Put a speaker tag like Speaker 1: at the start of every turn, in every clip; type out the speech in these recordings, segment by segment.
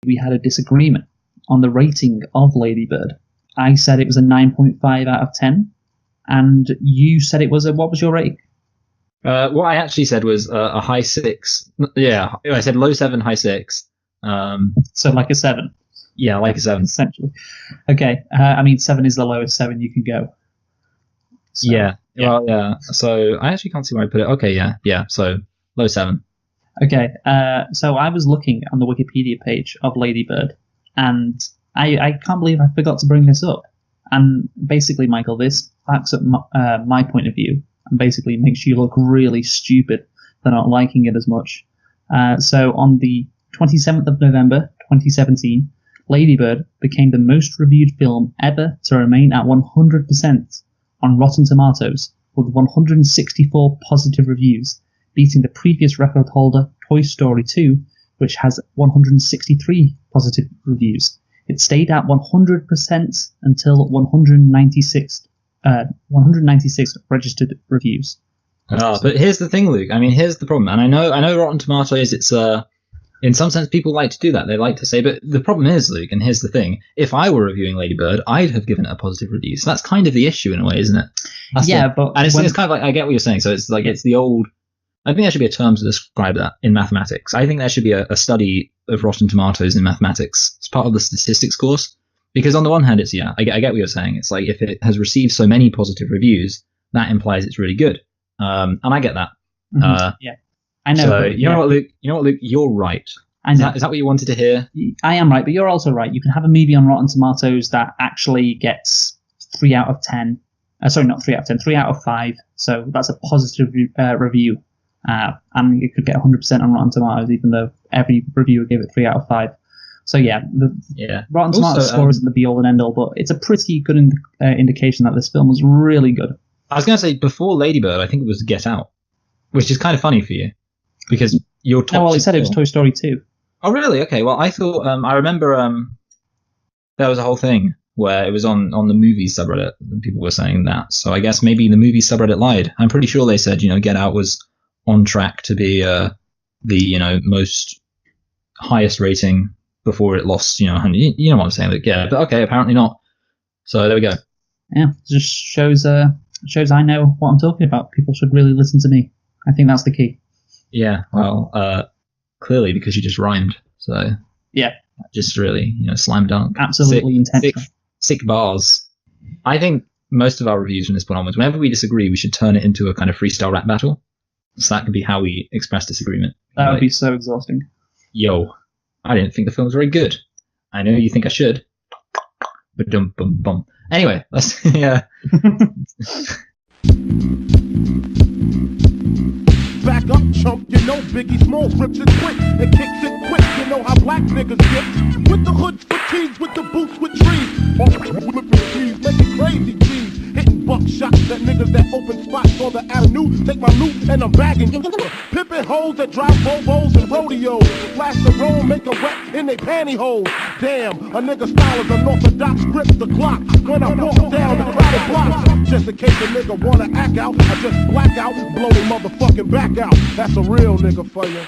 Speaker 1: we had a disagreement on the rating of Lady Bird. I said it was a 9.5 out of 10, and you said it was what was your rating?
Speaker 2: What I actually said was a high 6. Yeah, I said low 7, high 6.
Speaker 1: So like a 7.
Speaker 2: Yeah, like a 7.
Speaker 1: Essentially. Okay, I mean 7 is the lowest 7 you can go. So,
Speaker 2: yeah. Well, yeah. So I actually can't see where I put it. Okay, yeah. So low 7.
Speaker 1: Okay, so I was looking on the Wikipedia page of Lady Bird, and I can't believe I forgot to bring this up. And basically, Michael, this backs up my point of view, and basically makes you look really stupid for not liking it as much. So on the 27th of November, 2017, Lady Bird became the most reviewed film ever to remain at 100% on Rotten Tomatoes, with 164 positive reviews, beating the previous record holder, Toy Story 2, which has 163 positive reviews. It stayed at 100% until 196 registered reviews.
Speaker 2: But here's the thing, Luke. I mean, here's the problem. And I know Rotten Tomatoes, it's in some sense people like to do that. They like to say, but the problem is, Luke, and here's the thing. If I were reviewing Lady Bird, I'd have given it a positive review. So that's kind of the issue in a way, isn't it? And it's kind of like, I get what you're saying. So it's like, it's the old, I think there should be a term to describe that in mathematics. I think there should be a study of Rotten Tomatoes in mathematics. It's part of the statistics course. Because on the one hand, it's, I get what you're saying. It's like, if it has received so many positive reviews, that implies it's really good. And I get that.
Speaker 1: Yeah, I know.
Speaker 2: So you know what, Luke? You're right.
Speaker 1: I know.
Speaker 2: Is that what you wanted to hear?
Speaker 1: I am right, but you're also right. You can have a movie on Rotten Tomatoes that actually gets 3 out of 10. Sorry, not 3 out of 10, 3 out of 5. So that's a positive review. And it could get 100% on Rotten Tomatoes, even though every reviewer gave it 3 out of 5. So Rotten Tomatoes score isn't the be-all and end-all, but it's a pretty good indication that this film was really good.
Speaker 2: I was going to say, before Lady Bird, I think it was Get Out, which is kind of funny for you, because your top.
Speaker 1: Oh, well, it said it was Toy Story 2.
Speaker 2: Oh, really? Okay. Well, I thought I remember there was a whole thing where it was on the movie subreddit. And people were saying that, so I guess maybe the movie subreddit lied. I'm pretty sure they said Get Out was on track to be the most highest rating before it lost 100. You know what I'm saying? Like, yeah, but okay, apparently not. So there we go.
Speaker 1: Yeah, it just shows I know what I'm talking about. People should really listen to me. I think that's the key.
Speaker 2: Yeah, well, clearly because you just rhymed. So
Speaker 1: yeah,
Speaker 2: just really slam dunk.
Speaker 1: Absolutely intentional.
Speaker 2: Sick bars. I think most of our reviews from this point onwards, whenever we disagree, we should turn it into a kind of freestyle rap battle. So that could be how we express disagreement.
Speaker 1: That would be so exhausting.
Speaker 2: Yo, I didn't think the film was very good. I know you think I should. But dum bum bum. Anyway, let's
Speaker 3: Back up, chump, Biggie Smalls rips it quick and kicks it quick. You know how black niggas get. With the hoods, fatigues, with the boots, with trees. Flipping trees, making crazy G's. Hitting buckshots at niggas that open spots on the avenue. Take my loot and I'm bagging. Pimping hoes that drive Bobos and rodeos. Flash the roll, make a wet in they pantyhose. Damn, a nigga style is unorthodox, grip the clock. When I walk down the crowded block, just in case a nigga wanna act out, I just black out, blow the motherfucking back out. That's a real nigga for you.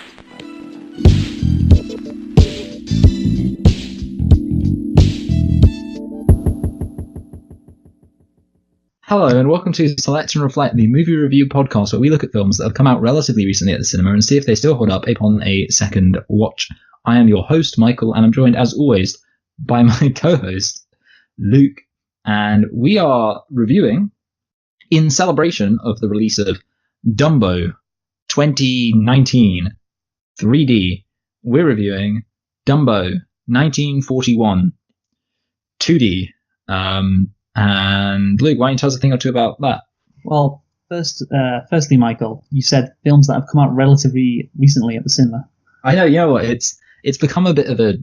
Speaker 2: Hello and welcome to Select and Reflect, the movie review podcast where we look at films that have come out relatively recently at the cinema and see if they still hold up upon a second watch. I am your host, Michael, and I'm joined as always by my co-host, Luke, and we are reviewing, in celebration of the release of Dumbo 2019 3D, we're reviewing Dumbo 1941 2D. And Luke, why don't you tell us a thing or two about that?
Speaker 1: Well, firstly, Michael, you said films that have come out relatively recently at the cinema.
Speaker 2: I know, you know what? It's become a bit of a.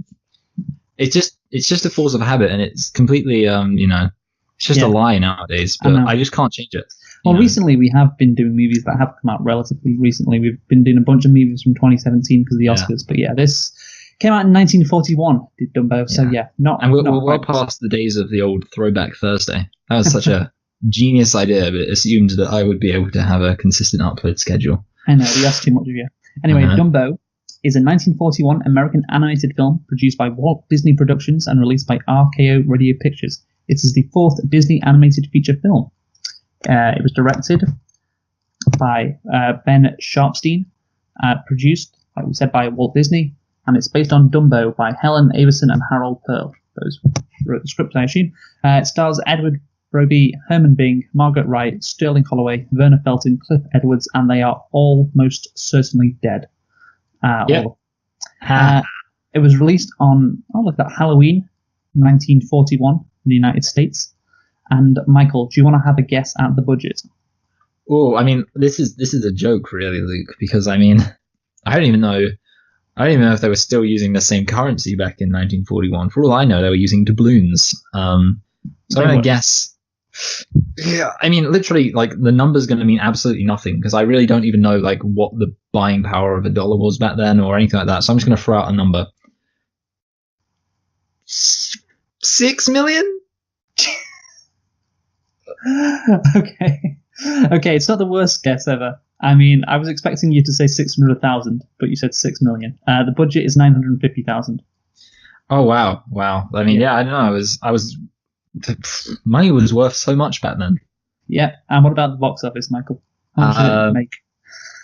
Speaker 2: It's just a force of habit, and it's completely it's just a lie nowadays. But I just can't change it.
Speaker 1: Well, recently we have been doing movies that have come out relatively recently. We've been doing a bunch of movies from 2017 because of the Oscars. But yeah, this came out in 1941, did Dumbo. So
Speaker 2: And we're well past the days of the old Throwback Thursday. That was such a genius idea, but it assumed that I would be able to have a consistent upload schedule.
Speaker 1: I know, we asked too much of you. Anyway, Dumbo is a 1941 American animated film produced by Walt Disney Productions and released by RKO Radio Pictures. It is the fourth Disney animated feature film. It was directed by Ben Sharpstein, produced, like we said, by Walt Disney, and it's based on Dumbo by Helen Avison and Harold Pearl. Those wrote the script, I assume. It stars Edward Roby, Herman Bing, Margaret Wright, Sterling Holloway, Werner Felton, Cliff Edwards, and they are all most certainly dead. It was released on Halloween 1941 in the United States. And Michael, do you want to have a guess at the budget?
Speaker 2: Oh, I mean, this is a joke, really, Luke, because I mean, I don't even know if they were still using the same currency back in 1941. For all I know, they were using doubloons. So I'm going to guess. Yeah, I mean, literally, like, the number's going to mean absolutely nothing, because I really don't even know, like, what the buying power of $1 was back then or anything like that. So I'm just going to throw out a number. 6 million?
Speaker 1: Okay, it's not the worst guess ever. I mean, I was expecting you to say 600,000, but you said 6 million. The budget is 950,000.
Speaker 2: Oh wow! I mean, yeah, I don't know. I was money was worth so much back then.
Speaker 1: Yeah, and what about the box office, Michael? How much did it make?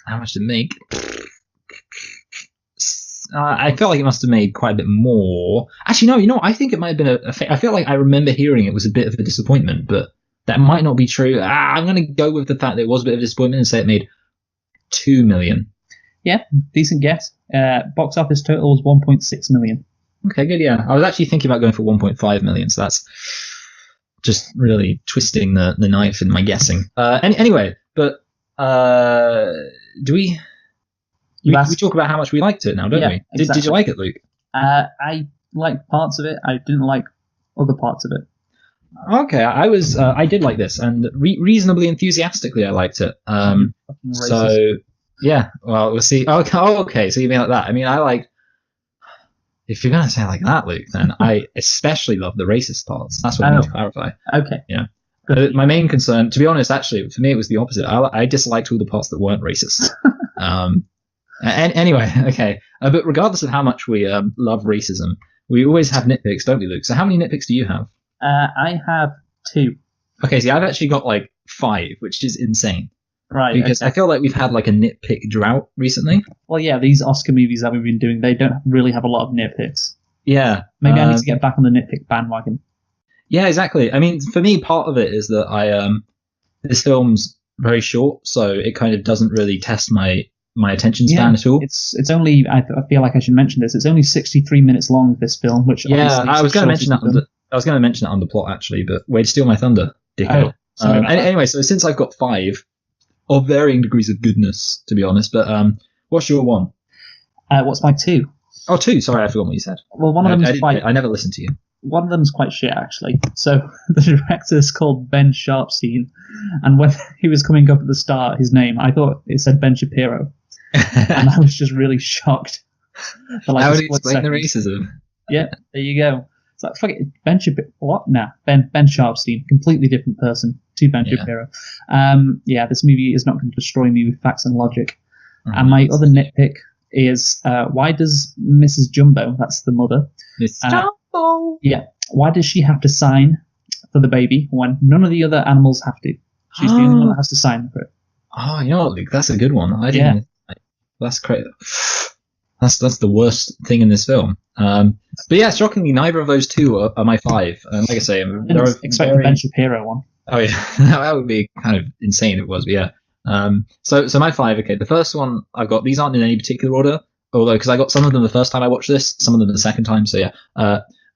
Speaker 2: How much did it make? I felt like it must have made quite a bit more. Actually, no, you know what? I think it might have been I feel like I remember hearing it was a bit of a disappointment, but that might not be true. I'm going to go with the fact that it was a bit of a disappointment and say it made 2 million.
Speaker 1: Yeah, decent guess. Box office total was 1.6 million.
Speaker 2: Okay, good, yeah. I was actually thinking about going for 1.5 million, so that's just really twisting the knife in my guessing. Anyway, but do we talk about how much we liked it now, don't we?
Speaker 1: Exactly.
Speaker 2: Did you like it, Luke?
Speaker 1: I liked parts of it. I didn't like other parts of it.
Speaker 2: Okay, I did like this, and reasonably enthusiastically I liked it. So yeah, well, we'll see. Okay, so you mean like that? I mean, I like. If you're gonna say it like that, Luke, then I especially love the racist parts. That's what I need to clarify.
Speaker 1: Okay.
Speaker 2: Yeah. My main concern, to be honest, actually, for me, it was the opposite. I disliked all the parts that weren't racist. Anyway, okay. But regardless of how much we love racism, we always have nitpicks, don't we, Luke? So how many nitpicks do you have?
Speaker 1: I have 2.
Speaker 2: Okay, see, I've actually got like 5, which is insane.
Speaker 1: Right.
Speaker 2: Because I feel like we've had like a nitpick drought recently.
Speaker 1: Well, yeah, these Oscar movies that we've been doing, they don't really have a lot of nitpicks.
Speaker 2: Yeah.
Speaker 1: Maybe I need to get back on the nitpick bandwagon.
Speaker 2: Yeah, exactly. I mean, for me, part of it is that this film's very short, so it kind of doesn't really test my attention span at all.
Speaker 1: It's only, I feel like I should mention this, it's only 63 minutes long, this film, which
Speaker 2: I was going to mention that. I was going to mention that on the plot, actually, but way to steal my thunder, dickhead. Anyway, so since I've got 5 of varying degrees of goodness, to be honest, but what's your 1?
Speaker 1: What's my 2?
Speaker 2: Oh, 2. Sorry, I forgot what you said.
Speaker 1: Well, one of them is
Speaker 2: I never listened to you.
Speaker 1: One of them's quite shit, actually. So the director is called Ben Sharpstein, and when he was coming up at the start, his name, I thought it said Ben Shapiro, and I was just really shocked.
Speaker 2: How would you explain the racism?
Speaker 1: Yeah, there you go. It's like, fuck it, Ben Shapiro. What? Nah, Ben Sharpstein, completely different person to Ben Shapiro. Yeah, this movie is not going to destroy me with facts and logic. And my other nitpick is, why does Mrs. Jumbo, that's the mother,
Speaker 2: Jumbo.
Speaker 1: Yeah, why does she have to sign for the baby when none of the other animals have to? She's the only one that has to sign for it.
Speaker 2: Oh, you know what, Luke? That's a good one. I didn't. Yeah. That's crazy. That's the worst thing in this film. But yeah, shockingly, neither of those 2 are my 5. And like I say,
Speaker 1: they're expect the Ben Shapiro one.
Speaker 2: Oh yeah, that would be kind of insane if it was. But yeah. So my 5. Okay, the first one I've got. These aren't in any particular order, although because I got some of them the first time I watched this, some of them the second time. So yeah,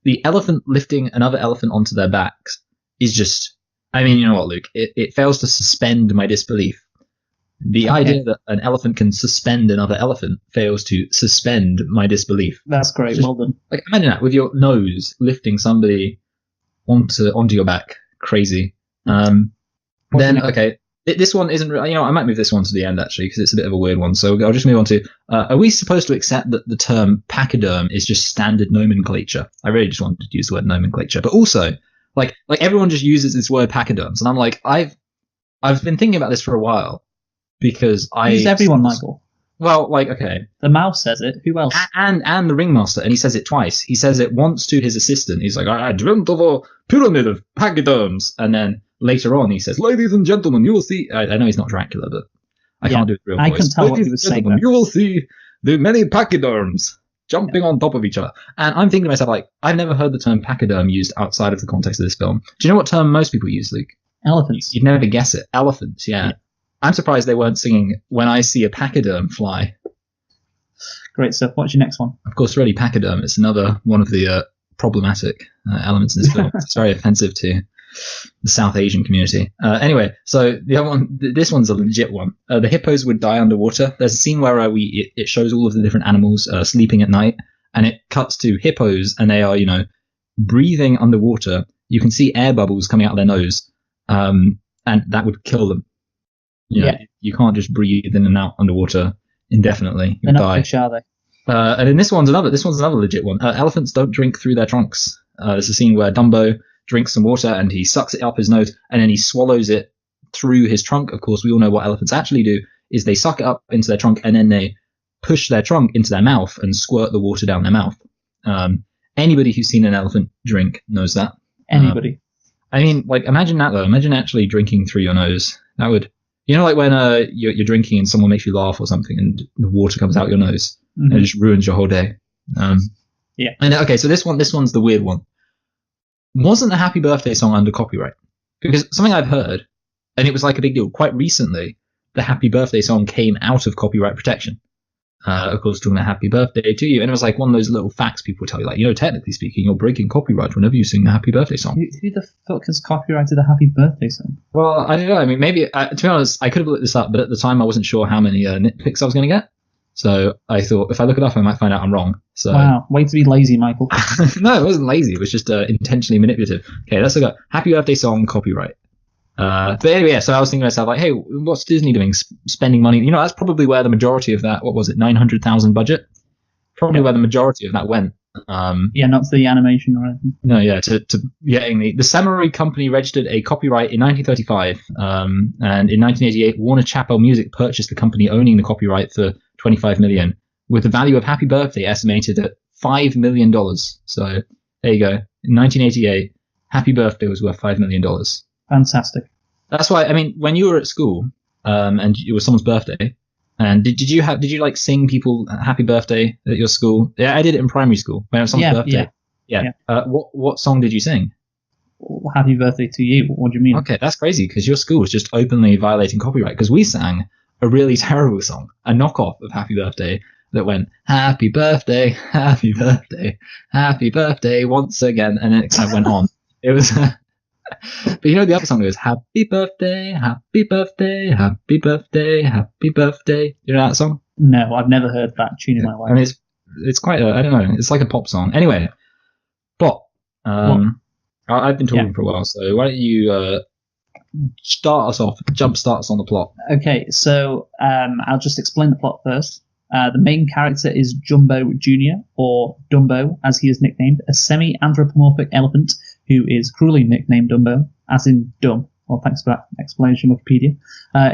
Speaker 2: the elephant lifting another elephant onto their backs is just. I mean, you know what, Luke? It fails to suspend my disbelief. The idea that an elephant can suspend another elephant fails to suspend my disbelief.
Speaker 1: That's great. Well done.
Speaker 2: Like, imagine that with your nose lifting somebody onto your back. Crazy. Then okay, this one isn't. You know, I might move this one to the end actually because it's a bit of a weird one. So I'll just move on to. Are we supposed to accept that the term pachyderm is just standard nomenclature? I really just wanted to use the word nomenclature, but also like everyone just uses this word pachyderms, and I'm like I've been thinking about this for a while. Because
Speaker 1: Who's everyone, Michael?
Speaker 2: Well, like, okay.
Speaker 1: The mouse says it. Who else?
Speaker 2: And the ringmaster, and he says it twice. He says it once to his assistant. He's like, I dreamt of a pyramid of pachyderms. And then later on, he says, ladies and gentlemen, you will see. I know he's not Dracula, but I can't do it real voice.
Speaker 1: I can tell what he was saying.
Speaker 2: You will see the many pachyderms jumping on top of each other. And I'm thinking to myself, like, I've never heard the term pachyderm used outside of the context of this film. Do you know what term most people use, Luke?
Speaker 1: Elephants.
Speaker 2: You'd never guess it. Elephants, yeah. I'm surprised they weren't singing When I See a Pachyderm Fly.
Speaker 1: Great stuff. What's your next one?
Speaker 2: Of course, really, pachyderm is another one of the problematic elements in this film. It's very offensive to the South Asian community. Anyway, so the other one, this one's a legit one. The hippos would die underwater. There's a scene where it shows all of the different animals sleeping at night, and it cuts to hippos, and they are, breathing underwater. You can see air bubbles coming out of their nose, and that would kill them. You can't just breathe in and out underwater indefinitely.
Speaker 1: They're
Speaker 2: You'll
Speaker 1: not
Speaker 2: die.
Speaker 1: fish, are they?
Speaker 2: And then this one's another legit one. Elephants don't drink through their trunks. There's a scene where Dumbo drinks some water and he sucks it up his nose and then he swallows it through his trunk. Of course, we all know what elephants actually do is they suck it up into their trunk and then they push their trunk into their mouth and squirt the water down their mouth. Anybody who's seen an elephant drink knows that.
Speaker 1: Anybody.
Speaker 2: I mean, like, imagine that though. Imagine actually drinking through your nose. That would, like when you're drinking and someone makes you laugh or something and the water comes out your nose and it just ruins your whole day.
Speaker 1: Yeah.
Speaker 2: And okay, so this one's the weird one. Wasn't the Happy Birthday song under copyright? Because something I've heard, and it was like a big deal, quite recently, the Happy Birthday song came out of copyright protection. Of course, talking about Happy Birthday to you. And it was like one of those little facts people tell you, like, technically speaking, you're breaking copyright whenever you sing the Happy Birthday song.
Speaker 1: Who the fuck has copyrighted a Happy Birthday song?
Speaker 2: Well, I don't know. I mean, maybe, to be honest, I could have looked this up, but at the time I wasn't sure how many nitpicks I was going to get. So I thought if I look it up, I might find out I'm wrong. So
Speaker 1: wow, way to be lazy, Michael.
Speaker 2: No, it wasn't lazy. It was just intentionally manipulative. Okay, let's look at Happy Birthday song copyright. But anyway, yeah, so I was thinking to myself, like, hey, what's Disney doing? Spending money? That's probably where the majority of that, what was it, 900,000 budget? Probably where the majority of that went.
Speaker 1: Not to the animation or anything.
Speaker 2: No, yeah, to getting the Samurai Company registered a copyright in 1935, and in 1988, Warner Chappell Music purchased the company owning the copyright for $25 million, with the value of Happy Birthday estimated at $5 million. So there you go. In 1988, Happy Birthday was worth $5 million.
Speaker 1: Fantastic.
Speaker 2: That's why, I mean, when you were at school, and it was someone's birthday, and did you like sing people Happy Birthday at your school? Yeah, I did it in primary school when it was someone's birthday. Yeah. What song did you sing?
Speaker 1: Happy Birthday to you. What do you mean?
Speaker 2: Okay, that's crazy because your school was just openly violating copyright because we sang a really terrible song, a knockoff of Happy Birthday that went Happy Birthday, Happy Birthday, Happy Birthday once again, and then it kind of went on. It was. But the other song goes Happy Birthday, Happy Birthday, Happy Birthday, Happy Birthday. You know that song?
Speaker 1: No, I've never heard that tune in my life.
Speaker 2: I mean, it's quite I don't know. It's like a pop song. Anyway, plot. I've been talking for a while, so why don't you jumpstart us on the plot?
Speaker 1: Okay, so I'll just explain the plot first. The main character is Jumbo Jr., or Dumbo, as he is nicknamed, a semi-anthropomorphic elephant who is cruelly nicknamed Dumbo, as in dumb. Well, thanks for that explanation, Wikipedia.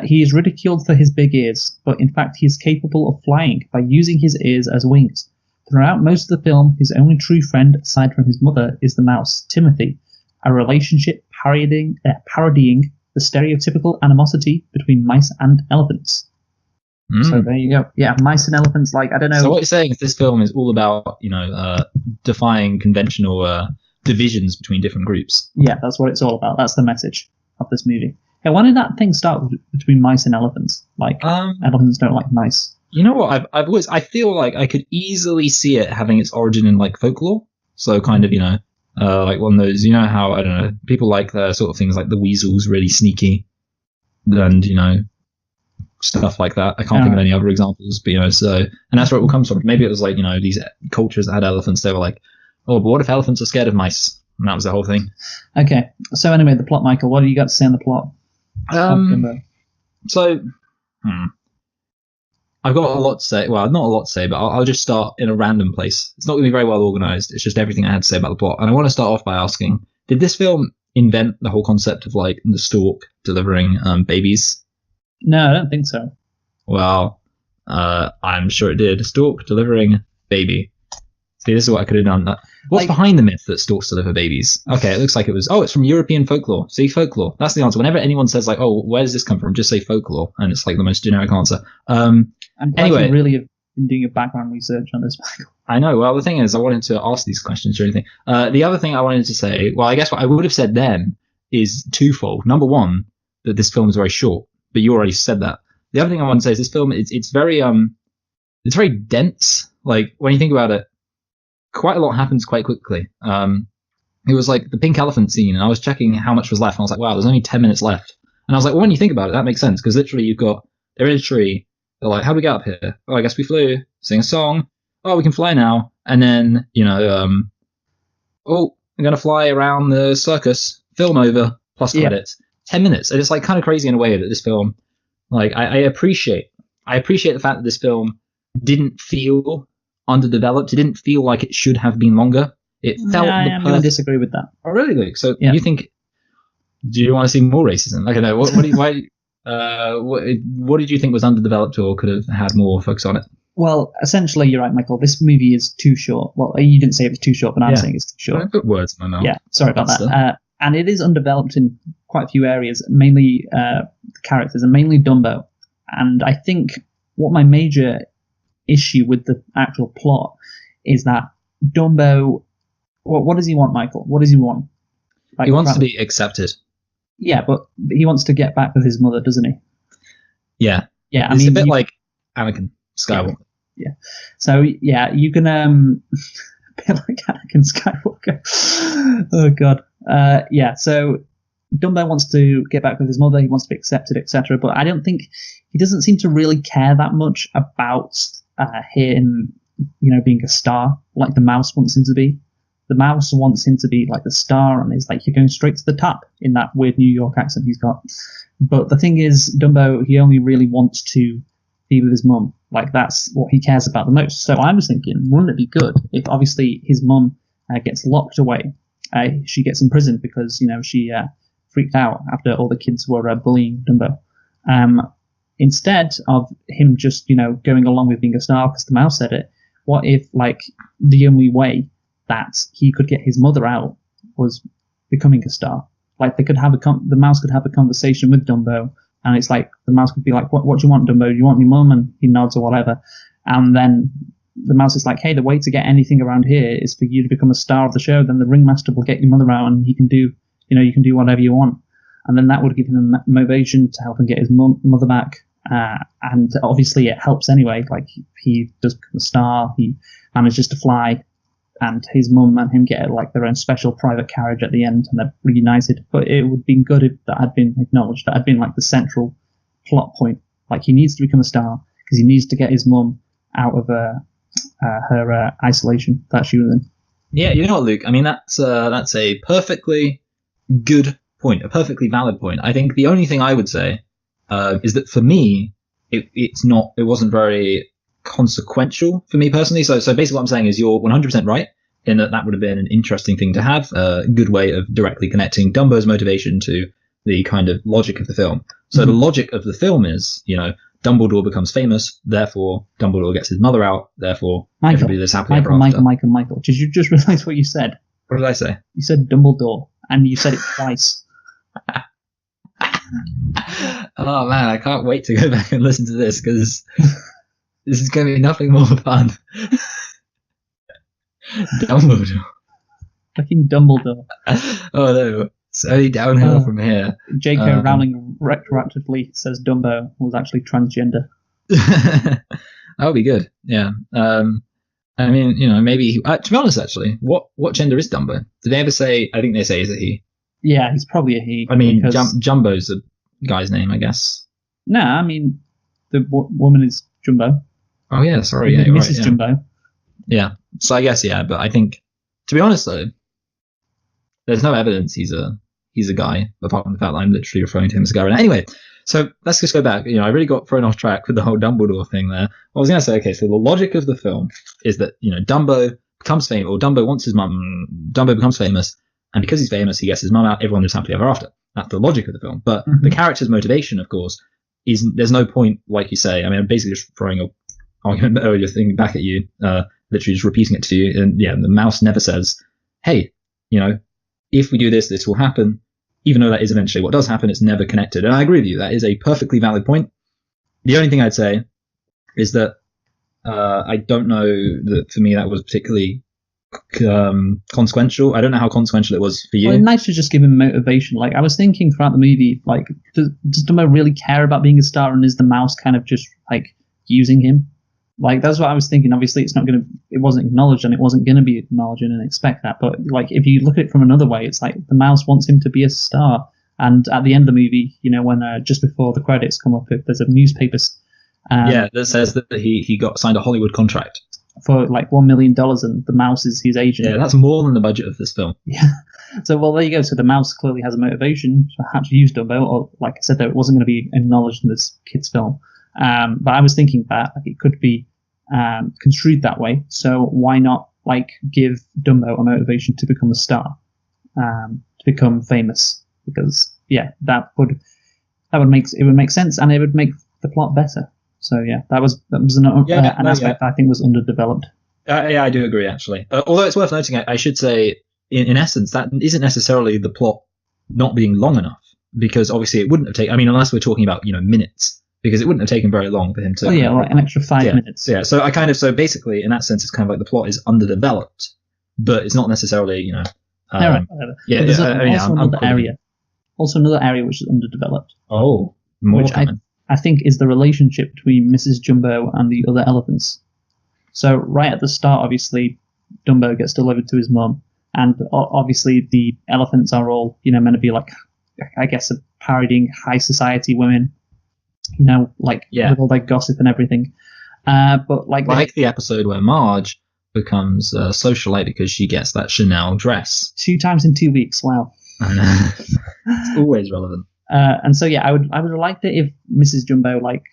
Speaker 1: He is ridiculed for his big ears, but in fact he is capable of flying by using his ears as wings. Throughout most of the film, his only true friend, aside from his mother, is the mouse, Timothy, a relationship parodying the stereotypical animosity between mice and elephants. So there you go. Yeah, mice and elephants, like, I don't know.
Speaker 2: So what you're saying is this film is all about, defying conventional divisions between different groups.
Speaker 1: Yeah, that's what it's all about. That's the message of this movie. Yeah, when did that thing start between mice and elephants? Like, elephants don't like mice.
Speaker 2: You know what? I feel like I could easily see it having its origin in, like, folklore. So kind of, like one of those, how, I don't know, people like the sort of things like the weasel's really sneaky and, stuff like that. I can't think of any other examples, but and that's where it all comes from. Maybe it was like, these cultures that had elephants, they were like, oh, but what if elephants are scared of mice? And that was the whole thing.
Speaker 1: Okay. So anyway, the plot, Michael, what do you got to say on the plot?
Speaker 2: I've got a lot to say. Well, not a lot to say, but I'll just start in a random place. It's not going to be very well organized. It's just everything I had to say about the plot. And I want to start off by asking, did this film invent the whole concept of, like, the stork delivering babies?
Speaker 1: No, I don't think so.
Speaker 2: Well, I'm sure it did. Stork delivering baby. See, this is what I could have done. What's
Speaker 1: Like-
Speaker 2: behind the myth that storks deliver babies? Okay, it looks like it was. Oh, it's from European folklore. See, folklore. That's the answer. Whenever anyone says like, "Oh, where does this come from?" Just say folklore, and it's like the most generic answer.
Speaker 1: I'm glad
Speaker 2: Anyway.
Speaker 1: you really have been doing your background research on this, Michael.
Speaker 2: I know. Well, the thing is, I wanted to ask these questions or anything. The other thing I wanted to say, well, I guess what I would have said then is twofold. Number one, that this film is very short, but you already said that. The other thing I want to say is this film, it's very dense. Like when you think about it, quite a lot happens quite quickly. It was like the pink elephant scene, and I was checking how much was left, and I was like, wow, there's only 10 minutes left. And I was like, well, when you think about it, that makes sense, because literally you've got, they're in a tree, they're like, how do we get up here? Oh, I guess we flew, sing a song, oh, we can fly now, and then, oh, I'm going to fly around the circus, film over, plus credits. 10 minutes, and it's like kind of crazy in a way that this film, like, I appreciate the fact that this film didn't feel underdeveloped. It didn't feel like it should have been longer. It felt
Speaker 1: I'm going to disagree with that.
Speaker 2: Oh, really, Luke? So
Speaker 1: Yeah.
Speaker 2: you think? Do you want to see more racism? I don't know. What did you think was underdeveloped or could have had more focus on it?
Speaker 1: Well, essentially, you're right, Michael. This movie is too short. Well, you didn't say it was too short, but I'm
Speaker 2: Yeah.
Speaker 1: saying it's too short.
Speaker 2: I put words in my mouth.
Speaker 1: Yeah, sorry about
Speaker 2: That's
Speaker 1: that. And it is undeveloped in quite a few areas, mainly the characters, and mainly Dumbo. And I think what my major issue with the actual plot is that Dumbo, what does he want, Michael? What does he want? Like,
Speaker 2: He wants to be accepted.
Speaker 1: Yeah, but he wants to get back with his mother, doesn't he?
Speaker 2: Yeah.
Speaker 1: Yeah, I
Speaker 2: It's
Speaker 1: mean,
Speaker 2: a bit like Anakin Skywalker.
Speaker 1: Yeah. So yeah, you can a bit like Anakin Skywalker. Oh God. Yeah. So Dumbo wants to get back with his mother. He wants to be accepted, etc. But I don't think he doesn't seem to really care that much about him, being a star like the mouse wants him to be. The mouse wants him to be like the star, and is like, you're going straight to the top in that weird New York accent he's got. But the thing is, Dumbo, he only really wants to be with his mum. Like, that's what he cares about the most. So I was thinking, wouldn't it be good if obviously his mum gets locked away? She gets imprisoned because, she freaked out after all the kids were bullying Dumbo. Instead of him just, going along with being a star because the mouse said it, what if, like, the only way that he could get his mother out was becoming a star? Like, they could have the mouse could have a conversation with Dumbo, and it's like the mouse could be like, what do you want, Dumbo? Do you want your mum? And he nods or whatever. And then the mouse is like, hey, the way to get anything around here is for you to become a star of the show. Then the ringmaster will get your mother out, and he can do, you can do whatever you want. And then that would give him a motivation to help him get his mother back. And obviously it helps anyway. Like, he does become a star. He manages to fly, and his mum and him get like their own special private carriage at the end, and they're reunited. But it would have been good if that had been acknowledged. That had been like the central plot point. Like, he needs to become a star because he needs to get his mum out of her isolation that she was in.
Speaker 2: Yeah, you know what, Luke? I mean, that's a perfectly good point, a perfectly valid point. I think the only thing I would say is that for me, it wasn't very consequential for me personally. So basically what I'm saying is you're 100% right in that would have been an interesting thing to have, a good way of directly connecting Dumbo's motivation to the kind of logic of the film. So the logic of the film is, Dumbledore becomes famous, therefore Dumbledore gets his mother out, therefore everybody lives happily ever after.
Speaker 1: Michael. Did you just realize what you said?
Speaker 2: What did I say?
Speaker 1: You said Dumbledore, and you said it twice.
Speaker 2: Oh man, I can't wait to go back and listen to this, because this is going to be nothing more fun. Dumbledore.
Speaker 1: Fucking Dumbledore.
Speaker 2: Oh no, it's only downhill from here.
Speaker 1: J.K. Rowling retroactively says Dumbo was actually transgender.
Speaker 2: That would be good. Yeah. I mean, maybe to be honest, actually, what gender is Dumbo? Did they ever say? I think they say is it he.
Speaker 1: Yeah, he's probably a he.
Speaker 2: I mean,
Speaker 1: because...
Speaker 2: Jumbo's a guy's name, I guess.
Speaker 1: No, I mean, the woman is Jumbo.
Speaker 2: Oh yeah, sorry, yeah, you're
Speaker 1: Mrs.
Speaker 2: right, yeah.
Speaker 1: Jumbo.
Speaker 2: Yeah, so I guess yeah, but I think, to be honest though, there's no evidence he's a guy, apart from the fact that I'm literally referring to him as a guy. Anyway, so let's just go back. I really got thrown off track with the whole Dumbledore thing there. I was gonna say, okay, so the logic of the film is that Dumbo becomes famous, or Dumbo wants his mum. Dumbo becomes famous, and because he's famous, he gets his mum out. Everyone lives happily ever after. That's the logic of the film. But the character's motivation, of course, there's no point, like you say. I mean, I'm basically just throwing a argument earlier thing back at you, literally just repeating it to you. And yeah, the mouse never says, hey, if we do this, this will happen. Even though that is eventually what does happen, it's never connected. And I agree with you. That is a perfectly valid point. The only thing I'd say is that I don't know that for me that was particularly consequential. I don't know how consequential it was for you.
Speaker 1: Well, it's nice to just give him motivation. Like, I was thinking throughout the movie, like, does Dumbo really care about being a star, and is the mouse kind of just like using him? Like, that's what I was thinking. Obviously, it wasn't acknowledged, and it wasn't going to be acknowledged, and expect that. But like, if you look at it from another way, it's like the mouse wants him to be a star. And at the end of the movie, when just before the credits come up, if there's a newspaper,
Speaker 2: that says that he got signed a Hollywood contract
Speaker 1: for like $1 million, and the mouse is his agent.
Speaker 2: Yeah, that's more than the budget of this film.
Speaker 1: Yeah. So, well, there you go. So the mouse clearly has a motivation to actually use Dumbo, or like I said, though, it wasn't going to be acknowledged in this kid's film. But I was thinking that it could be construed that way. So why not like give Dumbo a motivation to become a star, to become famous? Because that would make sense, and it would make the plot better. So that was an aspect I think was underdeveloped.
Speaker 2: I do agree, actually. Although it's worth noting, I should say, in essence, that isn't necessarily the plot not being long enough, because obviously it wouldn't have taken. I mean, unless we're talking about minutes, because it wouldn't have taken very long for him to.
Speaker 1: Oh yeah, like an extra 5 minutes.
Speaker 2: Yeah. So basically, in that sense, it's kind of like the plot is underdeveloped, but it's not necessarily
Speaker 1: Right. There's also another area which is underdeveloped.
Speaker 2: Oh, more
Speaker 1: which I think is the relationship between Mrs. Jumbo and the other elephants. So right at the start, obviously, Dumbo gets delivered to his mum, and obviously the elephants are all, meant to be like, I guess, parodying high society women, with all their gossip and everything. But like
Speaker 2: the episode where Marge becomes a socialite because she gets that Chanel dress
Speaker 1: 2 times in 2 weeks. Wow.
Speaker 2: I know. It's always relevant.
Speaker 1: And so I would have liked it if Mrs. Jumbo, like,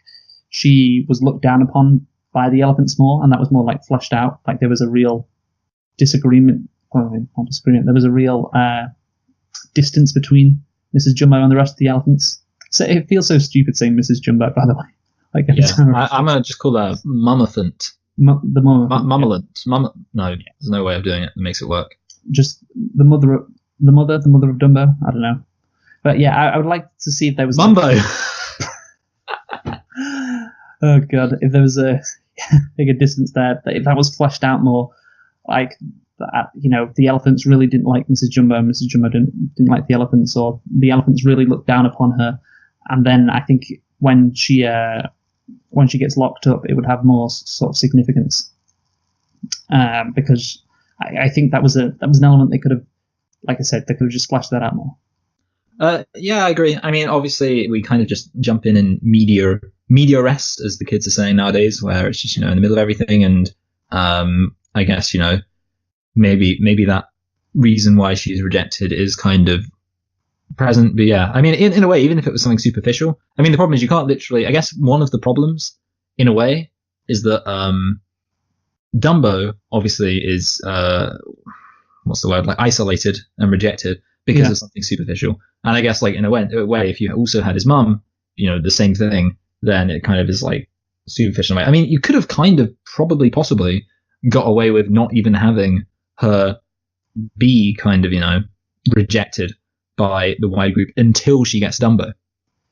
Speaker 1: she was looked down upon by the elephants more, and that was more like fleshed out. Like there was a real disagreement. Well, not disagreement. There was a real distance between Mrs. Jumbo and the rest of the elephants. So it feels so stupid saying Mrs. Jumbo, by the way. Like
Speaker 2: I'm gonna just call her Mummaphant.
Speaker 1: The mum.
Speaker 2: Mummalant. No, there's no way of doing it that makes it work.
Speaker 1: Just the mother of Dumbo. I don't know. But I would like to see if there was
Speaker 2: Mumbo.
Speaker 1: Oh god, if there was a bigger distance there, if that was fleshed out more, like the elephants really didn't like Mrs. Jumbo, and Mrs. Jumbo didn't like the elephants, or the elephants really looked down upon her, and then I think when she gets locked up, it would have more sort of significance, because I think that was an element they could have, like I said, they could have just fleshed that out more.
Speaker 2: Yeah, I agree. I mean, obviously, we kind of just jump in media rest, as the kids are saying nowadays, where it's just, in the middle of everything. And I guess, maybe that reason why she's rejected is kind of present. But yeah, I mean, in a way, even if it was something superficial, I mean, the problem is you can't literally, I guess one of the problems, in a way, is that Dumbo obviously is, what's the word, like isolated and rejected because of something superficial. And I guess, like, in a way, if you also had his mum, the same thing, then it kind of is like superficial. I mean, you could have kind of possibly got away with not even having her be kind of, rejected by the wide group until she gets Dumbo.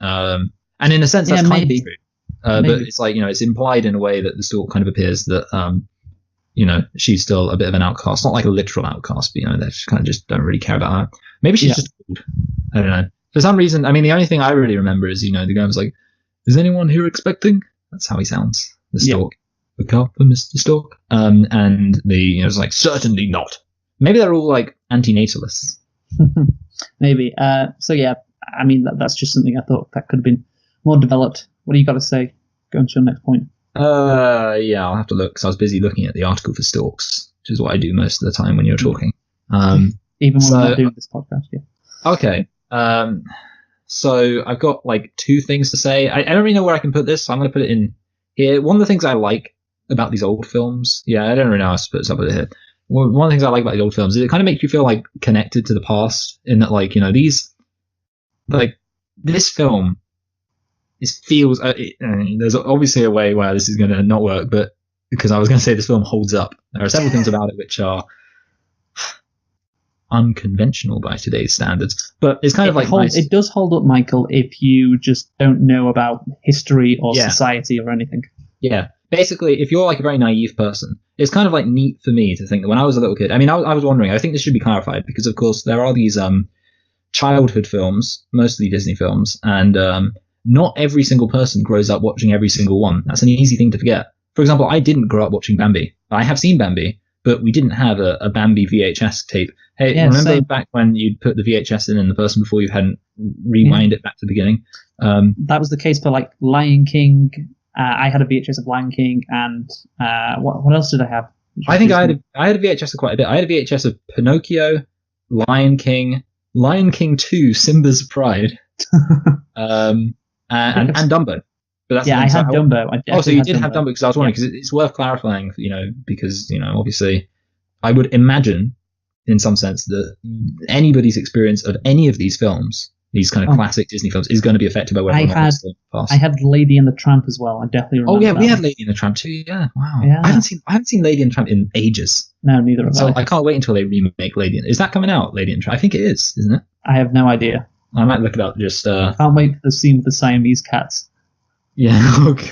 Speaker 2: And in a sense, that's kind of true. But it's like, it's implied in a way that the stork kind of appears that, she's still a bit of an outcast. Not like a literal outcast, but, they just kind of just don't really care about her. Maybe she's just old. I don't know. For some reason, I mean, the only thing I really remember is, the guy was like, is anyone here expecting? That's how he sounds. The stork. Look out for Mr. Stork. And it's like, certainly not. Maybe they're all like antinatalists.
Speaker 1: Maybe. So yeah, I mean, that's just something I thought that could have been more developed. What do you got to say? Going to your next point.
Speaker 2: Yeah, I'll have to look, because I was busy looking at the article for storks, which is what I do most of the time when you're talking.
Speaker 1: Even when we're not doing this podcast, yeah.
Speaker 2: Okay. So I've got like 2 things to say. I don't really know where I can put this, so I'm going to put it in here. One of the things I like about these old films, I don't really know how to put this up with it here. One of the things I like about these old films is it kind of makes you feel like connected to the past, in that, like, these, like, this film feels. There's obviously a way where this is going to not work, but because I was going to say this film holds up. There are several things about it which are unconventional by today's standards, but it's kind of like nice.
Speaker 1: It does hold up, Michael, if you just don't know about history or society or anything.
Speaker 2: Yeah, basically, if you're like a very naive person, it's kind of like neat for me to think that when I was a little kid, I mean, I was wondering, I think this should be clarified because, of course, there are these childhood films, mostly Disney films, and not every single person grows up watching every single one. That's an easy thing to forget. For example, I didn't grow up watching Bambi. I have seen Bambi, but we didn't have a Bambi VHS tape. Hey, remember back when you'd put the VHS in and the person before you hadn't rewind it back to the beginning?
Speaker 1: That was the case for like Lion King. I had a VHS of Lion King, and what else did I have?
Speaker 2: I think I had a VHS of quite a bit. I had a VHS of Pinocchio, Lion King 2, Simba's Pride, and Dumbo. But that's
Speaker 1: I had Dumbo.
Speaker 2: So you did have Dumbo, because I was wondering, because it's worth clarifying, because obviously, I would imagine, in some sense, that anybody's experience of any of these films, these kind of classic Disney films, is going to be affected by whether or not it's past.
Speaker 1: I had Lady and the Tramp as well. I definitely remember.
Speaker 2: Oh yeah, we had Lady and the Tramp too. Yeah, wow.
Speaker 1: Yeah.
Speaker 2: I haven't seen Lady and the Tramp in ages.
Speaker 1: No, neither have I.
Speaker 2: So I can't wait until they remake Lady. Is that coming out, Lady and the Tramp? I think it is, isn't it?
Speaker 1: I have no idea.
Speaker 2: I might look it up. Just
Speaker 1: can't wait for the scene with the Siamese cats.
Speaker 2: Yeah. Okay.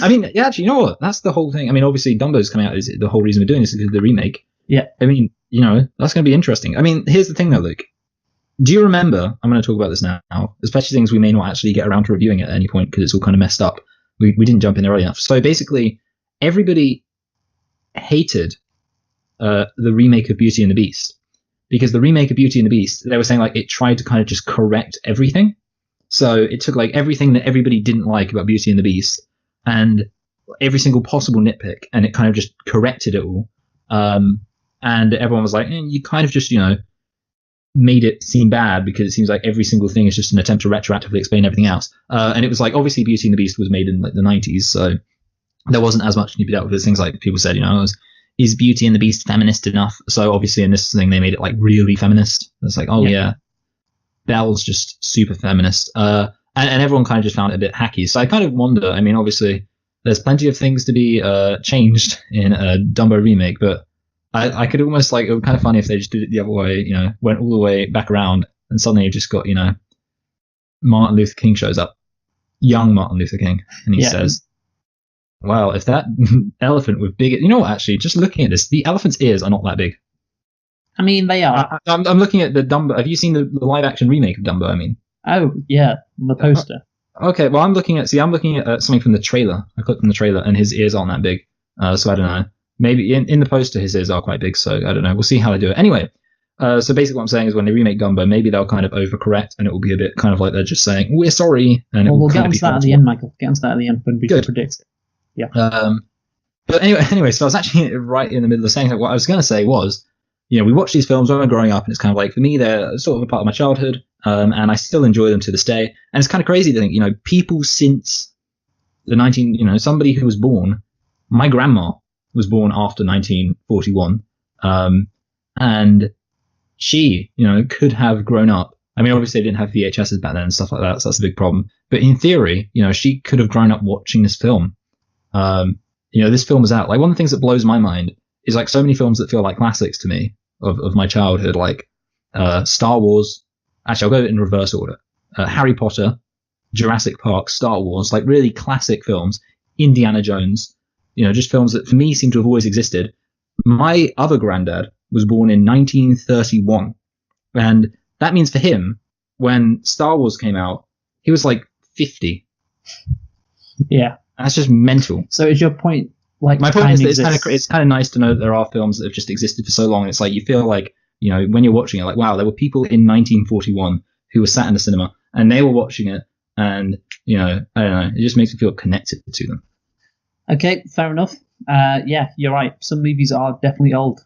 Speaker 2: I mean, yeah. Actually, you know what? That's the whole thing. I mean, obviously, Dumbo's coming out. Is the whole reason we're doing this is because of the remake.
Speaker 1: Yeah.
Speaker 2: I mean, that's going to be interesting. I mean, here's the thing, though, Luke. Do you remember? I'm going to talk about this now, especially things we may not actually get around to reviewing at any point because it's all kind of messed up. We didn't jump in early enough. So basically, everybody hated the remake of Beauty and the Beast, because the remake of Beauty and the Beast, they were saying like it tried to kind of just correct everything. So it took like everything that everybody didn't like about Beauty and the Beast and every single possible nitpick, and it kind of just corrected it all. And everyone was like, you kind of just, made it seem bad because it seems like every single thing is just an attempt to retroactively explain everything else. And it was like, obviously Beauty and the Beast was made in like the 90s, so there wasn't as much to be dealt with. Things like people said, is Beauty and the Beast feminist enough? So obviously in this thing they made it like really feminist. It's like, yeah, Belle's just super feminist. And everyone kind of just found it a bit hacky. So I kind of wonder, I mean, obviously there's plenty of things to be changed in a Dumbo remake, but I could almost like, it would be kind of funny if they just did it the other way, went all the way back around, and suddenly you just got, Martin Luther King shows up, young Martin Luther King, and he says, wow, if that elephant with big, actually, just looking at this, the elephant's ears are not that big.
Speaker 1: I mean, they are.
Speaker 2: I'm looking at the Dumbo. Have you seen the live action remake of Dumbo? I mean.
Speaker 1: Oh yeah, the poster.
Speaker 2: Okay, well I'm looking at something from the trailer. I clicked on the trailer, and his ears aren't that big, so I don't know. Maybe in the poster his ears are quite big, so I don't know. We'll see how they do it. Anyway, so basically what I'm saying is when they remake Dumbo, maybe they'll kind of overcorrect, and it will be a bit kind of like they're just saying, we're sorry. And
Speaker 1: we'll get onto that at the end, Michael. Get onto that at the end when we predict it. Yeah.
Speaker 2: But anyway, so I was actually right in the middle of saying that. What I was going to say was, we watch these films when we're growing up, and it's kind of like, for me, they're sort of a part of my childhood, and I still enjoy them to this day. And it's kind of crazy to think, people since the somebody who was born, my grandma was born after 1941, and she, could have grown up. I mean, obviously they didn't have VHSs back then and stuff like that, so that's a big problem. But in theory, she could have grown up watching this film. This film was out. Like, one of the things that blows my mind is like so many films that feel like classics to me of my childhood, like Star Wars. Actually, I'll go in reverse order. Harry Potter, Jurassic Park, Star Wars, like really classic films. Indiana Jones. Just films that for me seem to have always existed. My other granddad was born in 1931. And that means for him, when Star Wars came out, he was like 50.
Speaker 1: Yeah.
Speaker 2: That's just mental.
Speaker 1: So is your point, like,
Speaker 2: my point is that it's kind of nice to know that there are films that have just existed for so long. And it's like, you feel like, when you're watching it, like, wow, there were people in 1941 who were sat in the cinema and they were watching it. And, I don't know, it just makes me feel connected to them.
Speaker 1: Okay, fair enough. Yeah, you're right. Some movies are definitely old.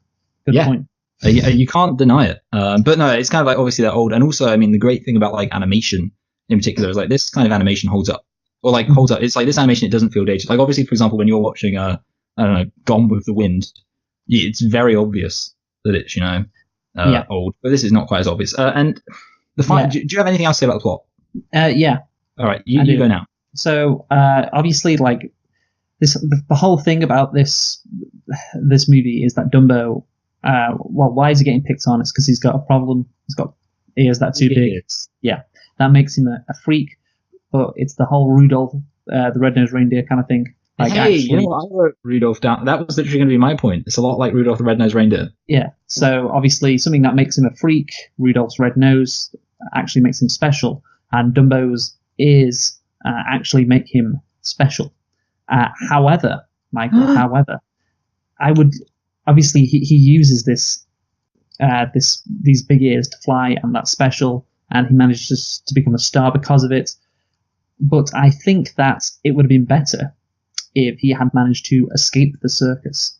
Speaker 1: Good point.
Speaker 2: You can't deny it. But no, it's kind of like, obviously they're old. And also, I mean, the great thing about like animation in particular is like this kind of animation holds up. Or like holds up. It's like this animation, it doesn't feel dated. Like obviously, for example, when you're watching, I don't know, Gone with the Wind, it's very obvious that it's, old. But this is not quite as obvious. And the final, do you have anything else to say about the plot?
Speaker 1: Yeah.
Speaker 2: All right, you go now.
Speaker 1: So obviously, like the whole thing about this movie is that Dumbo. Why is he getting picked on? It's because he's got a problem. He's got ears that are too big. Yeah, that makes him a freak. But it's the whole Rudolph, the red-nosed reindeer kind of thing. Like,
Speaker 2: hey,
Speaker 1: actually,
Speaker 2: you know what? I wrote Rudolph down. That was literally going to be my point. It's a lot like Rudolph the Red-Nosed Reindeer.
Speaker 1: Yeah. So obviously, something that makes him a freak, Rudolph's red nose, actually makes him special, and Dumbo's ears actually make him special. However, Michael, I would obviously he uses these big ears to fly, and that's special, and he manages to become a star because of it. But I think that it would have been better if he had managed to escape the circus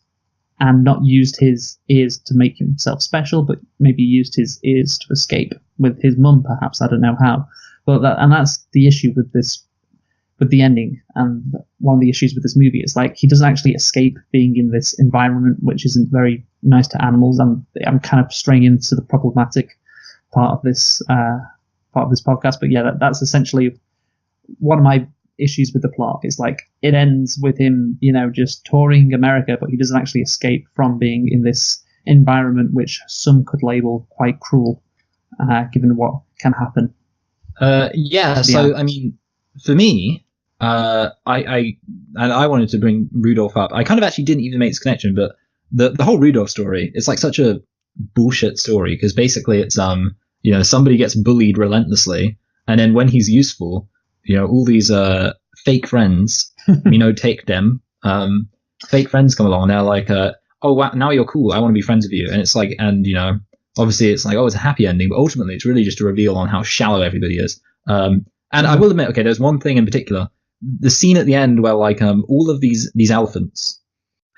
Speaker 1: and not used his ears to make himself special, but maybe used his ears to escape with his mum, perhaps. I don't know how. But that's the issue with the ending, and one of the issues with this movie is like he doesn't actually escape being in this environment, which isn't very nice to animals. I'm kind of straying into the problematic part of this podcast, but yeah, that's essentially one of my issues with the plot. Is like it ends with him, just touring America, but he doesn't actually escape from being in this environment, which some could label quite cruel, given what can happen.
Speaker 2: So I mean, for me, I wanted to bring Rudolph up. I kind of actually didn't even make this connection, but the whole Rudolph story is like such a bullshit story, because basically it's somebody gets bullied relentlessly, and then when he's useful, all these fake friends, take them. Fake friends come along, and they're like, oh wow, now you're cool, I want to be friends with you. And it's like, and obviously it's like, oh, it's a happy ending, but ultimately it's really just a reveal on how shallow everybody is. And I will admit, okay, there's one thing in particular, the scene at the end where like all of these elephants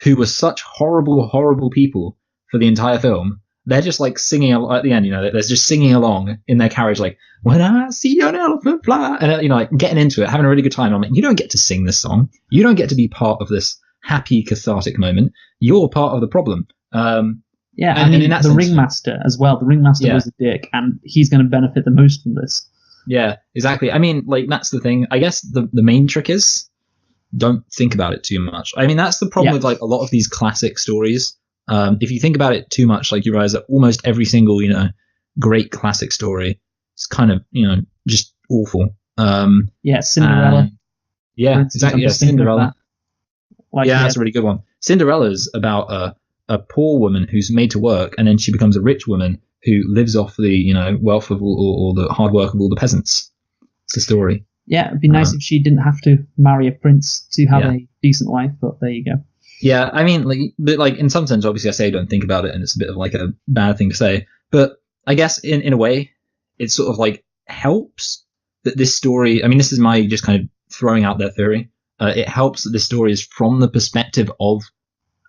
Speaker 2: who were such horrible people for the entire film, they're just like singing at the end, they're just singing along in their carriage, like, when I see an elephant fly, and like getting into it, having a really good time. I'm like, you don't get to sing this song. You don't get to be part of this happy, cathartic moment. You're part of the problem.
Speaker 1: Yeah, and in that sense, ringmaster as well. The ringmaster was a dick, and he's going to benefit the most from this.
Speaker 2: Yeah, exactly. I mean, like, that's the thing. I guess the main trick is don't think about it too much. I mean, that's the problem with like a lot of these classic stories. If you think about it too much, like, you realize that almost every single, great classic story is kind of, just awful.
Speaker 1: Cinderella.
Speaker 2: Exactly. Yeah, Cinderella. That's a really good one. Cinderella's about a poor woman who's made to work, and then she becomes a rich woman who lives off the, wealth of all the hard work of all the peasants. It's the story.
Speaker 1: Yeah, it'd be nice if she didn't have to marry a prince to have a decent life, but there you go.
Speaker 2: Yeah, I mean, like in some sense, obviously I say don't think about it, and it's a bit of like a bad thing to say, but I guess in a way, it sort of like helps that this story, I mean, this is my just kind of throwing out their theory, it helps that this story is from the perspective of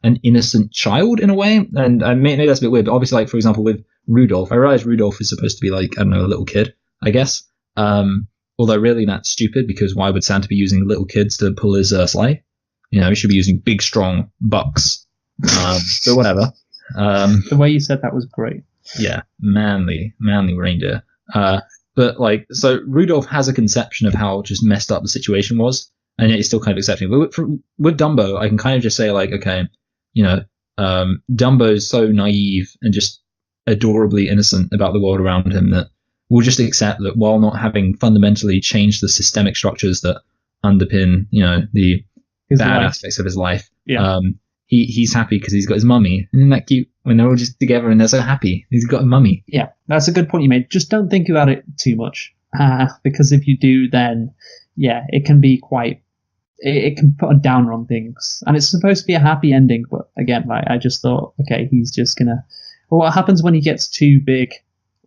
Speaker 2: an innocent child in a way, and maybe that's a bit weird, but obviously, like, for example, with Rudolph, I realize Rudolph is supposed to be like, I don't know, a little kid, I guess, although really that's stupid, because why would Santa be using little kids to pull his sleigh? He should be using big, strong bucks. But whatever.
Speaker 1: The way you said that was great.
Speaker 2: Yeah, manly reindeer. But like, so Rudolph has a conception of how just messed up the situation was, and yet he's still kind of accepting. But with Dumbo, I can kind of just say like, okay, Dumbo's so naive and just adorably innocent about the world around him that we'll just accept that while not having fundamentally changed the systemic structures that underpin, the bad aspects of his life. Yeah. He's happy because he's got his mummy. Isn't that cute? When they're all just together and they're so happy. He's got a mummy.
Speaker 1: Yeah, that's a good point you made. Just don't think about it too much. Because if you do, then, it can be quite... It can put a downer on things. And it's supposed to be a happy ending, but again, I just thought, okay, he's just going to... Well, what happens when he gets too big?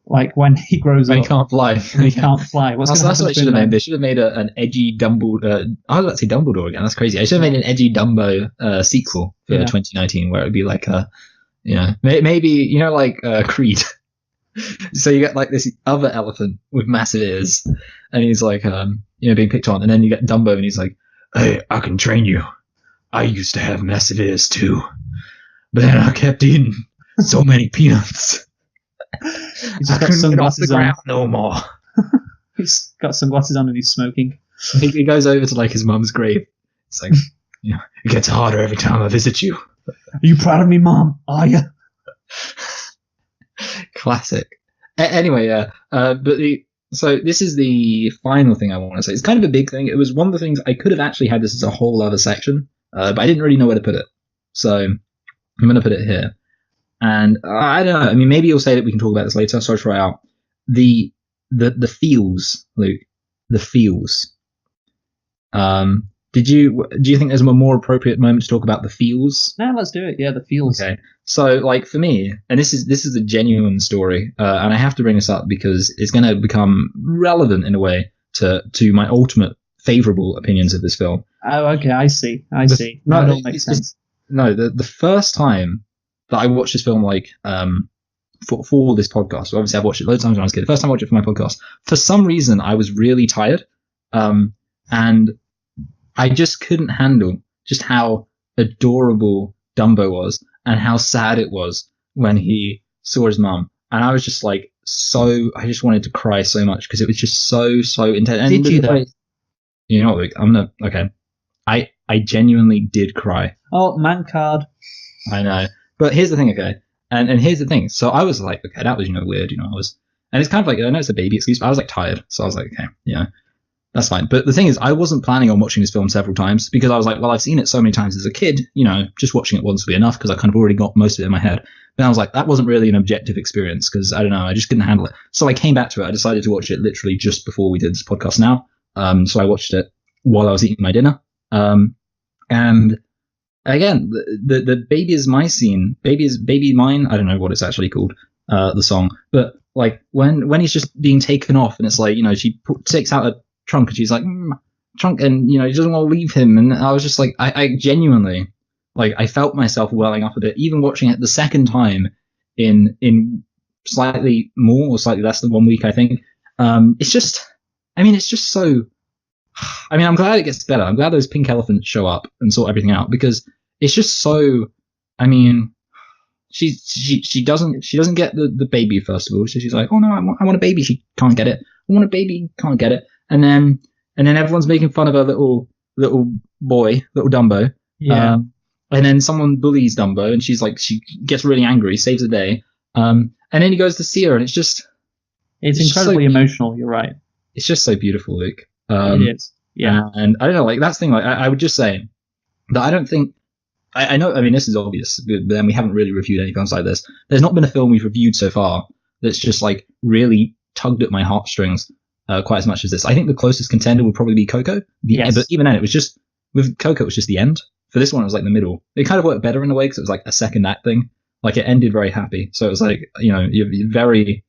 Speaker 1: Like when he grows up.
Speaker 2: He can't fly.
Speaker 1: He can't fly.
Speaker 2: That's what they should have made. They should have made an edgy Dumbledore. I was about to say Dumbledore again. That's crazy. I should have made an edgy Dumbo sequel for 2019 where it would be like maybe, like Creed. So you get like this other elephant with massive ears, and he's like, being picked on. And then you get Dumbo, and he's like, hey, I can train you. I used to have massive ears too. But then I kept eating so many peanuts.
Speaker 1: He's just got sunglasses on.
Speaker 2: No more.
Speaker 1: He's got sunglasses on and he's smoking.
Speaker 2: He goes over to like his mum's grave. It's like, it gets harder every time I visit you.
Speaker 1: Are you proud of me, Mom? Are you?
Speaker 2: Classic. Anyway, yeah. So this is the final thing I want to say. It's kind of a big thing. It was one of the things I could have actually had this as a whole other section, but I didn't really know where to put it. So I'm going to put it here. And I don't know. I mean, maybe you'll say that we can talk about this later. So I'll try out the feels, Luke. The feels. Do you think there's a more appropriate moment to talk about the feels?
Speaker 1: No, let's do it. Yeah, the feels.
Speaker 2: Okay. So, like, for me, and this is a genuine story, and I have to bring this up because it's going to become relevant in a way to my ultimate favourable opinions of this film.
Speaker 1: Oh, okay. I see.
Speaker 2: No,
Speaker 1: that all makes sense.
Speaker 2: The first time that I watched this film, like, for this podcast, so obviously I've watched it loads of times when I was a kid. The first time I watched it for my podcast, for some reason I was really tired, and I just couldn't handle just how adorable Dumbo was and how sad it was when he saw his mum. And I was just like, I just wanted to cry so much because it was just so intense. And
Speaker 1: did you though?
Speaker 2: You know, like, okay. I genuinely did cry.
Speaker 1: Oh, man card.
Speaker 2: I know. But here's the thing, okay? And here's the thing. So I was like, okay, that was, weird, and it's kind of like, I know it's a baby excuse, but I was like tired. So I was like, okay, that's fine. But the thing is, I wasn't planning on watching this film several times because I was like, well, I've seen it so many times as a kid, just watching it once would be enough because I kind of already got most of it in my head. But I was like, that wasn't really an objective experience because, I don't know, I just couldn't handle it. So I came back to it. I decided to watch it literally just before we did this podcast now. So I watched it while I was eating my dinner. And again, the Baby Is My scene, Baby Mine, I don't know what it's actually called, the song. But like when he's just being taken off and it's like, she takes out a trunk and she's like trunk and he doesn't want to leave him, and I was just like I genuinely, like, I felt myself welling up a bit even watching it the second time in slightly more or slightly less than 1 week, I think. It's just so, I'm glad it gets better. I'm glad those pink elephants show up and sort everything out because it's just so, she doesn't get the baby first of all. So she's like, oh no, I want a baby. She can't get it. I want a baby. Can't get it. And then everyone's making fun of her little boy, little Dumbo.
Speaker 1: Yeah.
Speaker 2: And then someone bullies Dumbo, and she's like, she gets really angry, saves the day. And then he goes to see her, and it's
Speaker 1: incredibly emotional. You're right.
Speaker 2: It's just so beautiful, Luke.
Speaker 1: It is. Yeah.
Speaker 2: And I don't know, like, that's the thing. Like, I would just say that I don't think. I know. this is obvious, but then we haven't really reviewed any films like this. There's not been a film we've reviewed so far that's just like really tugged at my heartstrings quite as much as this. I think the closest contender would probably be Coco.
Speaker 1: Yes.
Speaker 2: But even then, it was just with Coco, it was just the end. For this one, it was like the middle. It kind of worked better in a way because it was like a second act thing. Like, it ended very happy, so it was like, you're very,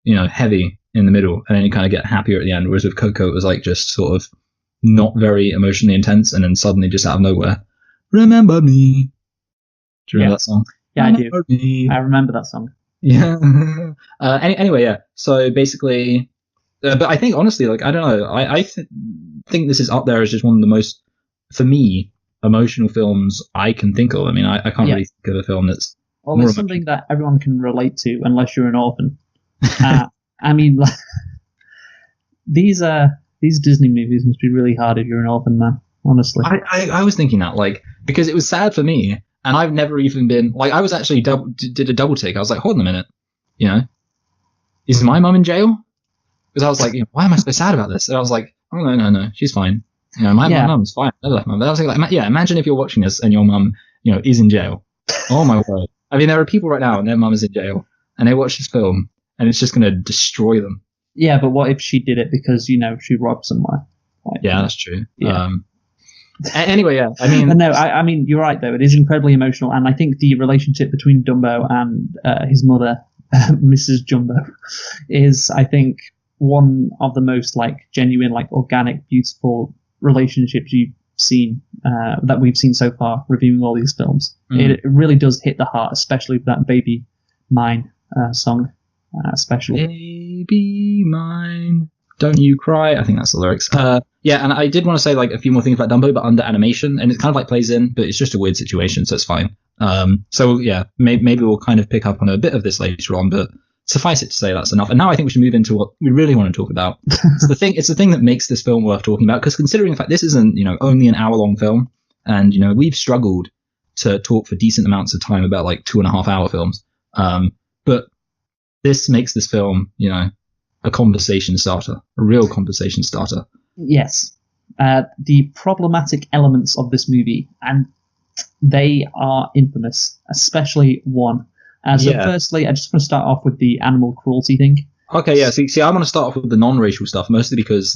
Speaker 2: heavy in the middle, and then you kind of get happier at the end. Whereas with Coco, it was like just sort of not very emotionally intense, and then suddenly just out of nowhere, remember me. Do you remember that song?
Speaker 1: Yeah,
Speaker 2: remember
Speaker 1: I do.
Speaker 2: Me.
Speaker 1: I remember that song.
Speaker 2: Yeah. Anyway, yeah. So basically, but I think honestly, like, I don't know. I think this is up there as just one of the most, for me, emotional films I can think of. I can't really think of a film that's.
Speaker 1: Well, it's something that everyone can relate to, unless you're an orphan. These Disney movies must be really hard if you're an orphan, man. Honestly,
Speaker 2: I was thinking that, like, because it was sad for me, and I've never even been like, I was actually did a double take. I was like, hold on a minute, is my mum in jail? Because I was like, why am I so sad about this? And I was like, oh no, she's fine. My mum's fine. I left my mum. But I was like, imagine if you're watching this and your mum, is in jail. Oh my word. There are people right now and their mum is in jail, and they watch this film, and it's just going to destroy them.
Speaker 1: Yeah, but what if she did it because, she robbed somewhere? Like,
Speaker 2: yeah, that's true.
Speaker 1: Yeah.
Speaker 2: Anyway, yeah.
Speaker 1: No, you're right, though. It is incredibly emotional, and I think the relationship between Dumbo and his mother, Mrs. Jumbo, is, I think, one of the most, like, genuine, like, organic, beautiful relationships you've seen, that we've seen so far, reviewing all these films. It really does hit the heart, especially with that Baby Mine song, especially.
Speaker 2: Baby Mine, don't you cry. I think that's the lyrics. Yeah, and I did want to say, like, a few more things about Dumbo, but under animation, and it kind of, like, plays in, but it's just a weird situation, so it's fine. So, yeah, maybe we'll kind of pick up on a bit of this later on, but suffice it to say that's enough. And now I think we should move into what we really want to talk about. It's the thing that makes this film worth talking about, because considering the fact this isn't, only an hour-long film, and, we've struggled to talk for decent amounts of time about like 2.5-hour films. But this makes this film, a conversation starter, a real conversation starter.
Speaker 1: Yes. The problematic elements of this movie, and they are infamous, especially one. Firstly, I just want to start off with the animal cruelty thing.
Speaker 2: Okay, yeah. See, I want to start off with the non-racial stuff, mostly because,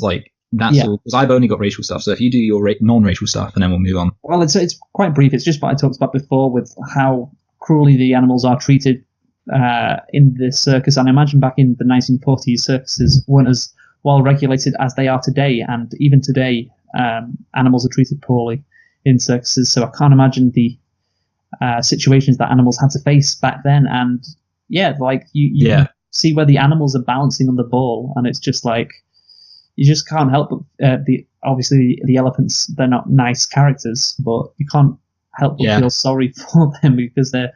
Speaker 2: that's all. Because I've only got racial stuff. So if you do your non-racial stuff, and then we'll move on. Well,
Speaker 1: it's quite brief. It's just what I talked about before with how cruelly the animals are treated in this circus. And I imagine back in the 1940s, circuses weren't as well regulated as they are today. And even today, animals are treated poorly in circuses. So I can't imagine the situations that animals had to face back then. And you see where the animals are balancing on the ball, and it's just like you just can't help but obviously the elephants, they're not nice characters, but you can't help but feel sorry for them, because they're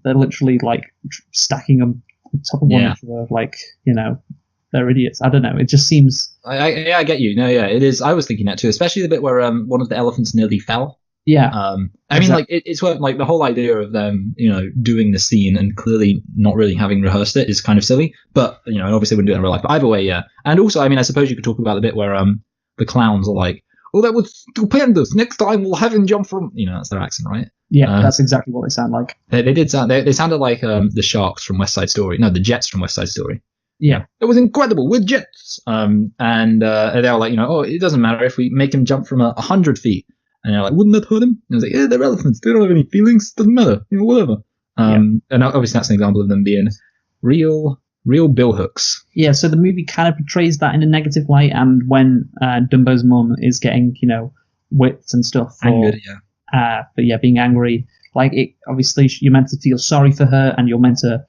Speaker 1: literally like stacking them on top of one another, they're idiots. I don't know, it just seems
Speaker 2: I get you. No, yeah, it is. I was thinking that too, especially the bit where one of the elephants nearly fell.
Speaker 1: Yeah.
Speaker 2: I mean, it's worth, the whole idea of them, doing the scene and clearly not really having rehearsed it is kind of silly. But, obviously wouldn't do it in real life. But either way, yeah. And also, I mean, I suppose you could talk about the bit where the clowns are like, "Oh, that was stupendous. Next time we'll have him jump from..." That's their accent, right?
Speaker 1: Yeah, that's exactly what they sound like.
Speaker 2: They did sound. They sounded like the Sharks from West Side Story. No, the Jets from West Side Story.
Speaker 1: Yeah.
Speaker 2: It was incredible. We're Jets. And they were like, "Oh, it doesn't matter if we make him jump from 100 feet." And they're like, "Wouldn't that hurt him?" And I was like, "Yeah, they're elephants. They don't have any feelings. Doesn't matter. Whatever." And obviously that's an example of them being real bill hooks. Yeah,
Speaker 1: so the movie kind of portrays that in a negative light. And when Dumbo's mum is getting, whipped and stuff for being angry, obviously you're meant to feel sorry for her, and you're meant to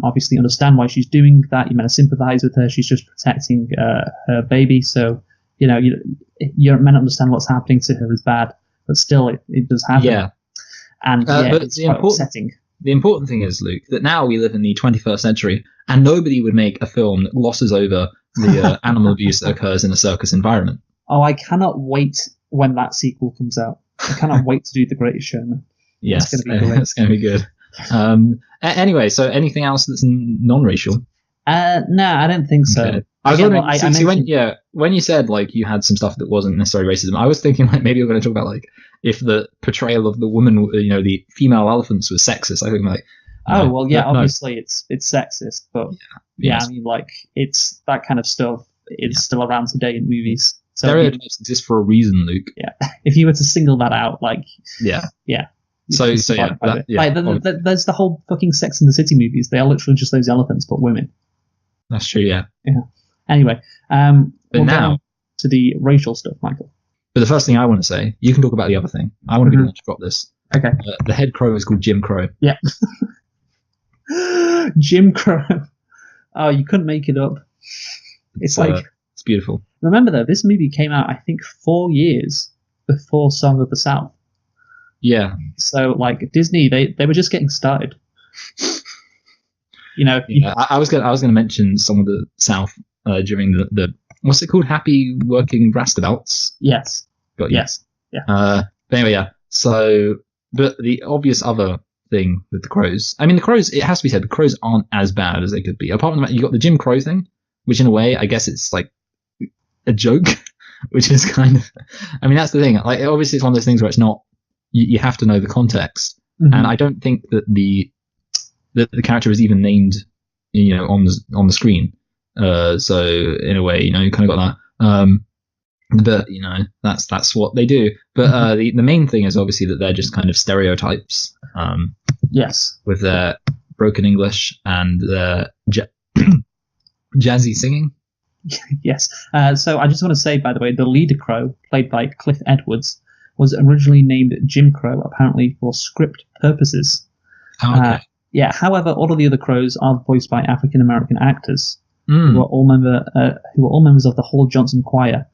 Speaker 1: obviously understand why she's doing that. You're meant to sympathize with her. She's just protecting her baby. So, you're meant to understand what's happening to her is bad, but still it does happen.
Speaker 2: Yeah.
Speaker 1: And but it's quite upsetting.
Speaker 2: The important thing is, Luke, that now we live in the 21st century, and nobody would make a film that glosses over the animal abuse that occurs in a circus environment.
Speaker 1: Oh, I cannot wait when that sequel comes out. I cannot wait to do The Greatest Showman.
Speaker 2: Yes, it's going to be good. Anyway, so anything else that's non-racial?
Speaker 1: No, I don't think so.
Speaker 2: Okay. I was wondering, when you said you had some stuff that wasn't necessarily racism, I was thinking maybe you're going to talk about if the portrayal of the woman, the female elephants was sexist. I think
Speaker 1: obviously it's sexist, but I mean it's that kind of stuff is still around today in movies. So
Speaker 2: stereotypes exist for a reason, Luke.
Speaker 1: Yeah, if you were to single that out,
Speaker 2: yeah. There's
Speaker 1: the whole fucking Sex and the City movies. They are literally just those elephants, but women.
Speaker 2: That's true, yeah.
Speaker 1: Yeah. Anyway, we'll now to the racial stuff, Michael.
Speaker 2: But the first thing I want to say, you can talk about the other thing. I want to be the one to drop this.
Speaker 1: Okay.
Speaker 2: The head crow is called Jim Crow.
Speaker 1: Yeah. Jim Crow. Oh, you couldn't make it up. It's
Speaker 2: beautiful.
Speaker 1: Remember though, this movie came out I think 4 years before Song of the South.
Speaker 2: Yeah.
Speaker 1: So Disney, they were just getting started.
Speaker 2: I was going to mention Song of the South during the what's it called? Happy Working Roustabouts.
Speaker 1: Yes.
Speaker 2: Got you.
Speaker 1: Yes. Yeah.
Speaker 2: But anyway, yeah. So, but the obvious other thing with the crows, I mean, the crows, it has to be said, the crows aren't as bad as they could be. Apart from that, you got the Jim Crow thing, which in a way, I guess it's a joke, which is kind of, I mean, that's the thing. Obviously, it's one of those things where it's not, you have to know the context. Mm-hmm. And I don't think that the character is even named, on the screen. So in a way, you kind of got that. But that's what they do. But the main thing is obviously that they're just kind of stereotypes.
Speaker 1: Yes.
Speaker 2: With their broken English and their jazzy singing.
Speaker 1: Yes. So I just want to say, by the way, the leader crow, played by Cliff Edwards, was originally named Jim Crow, apparently for script purposes.
Speaker 2: Oh, okay.
Speaker 1: However, all of the other crows are voiced by African American actors who are all members of the Hall Johnson Choir.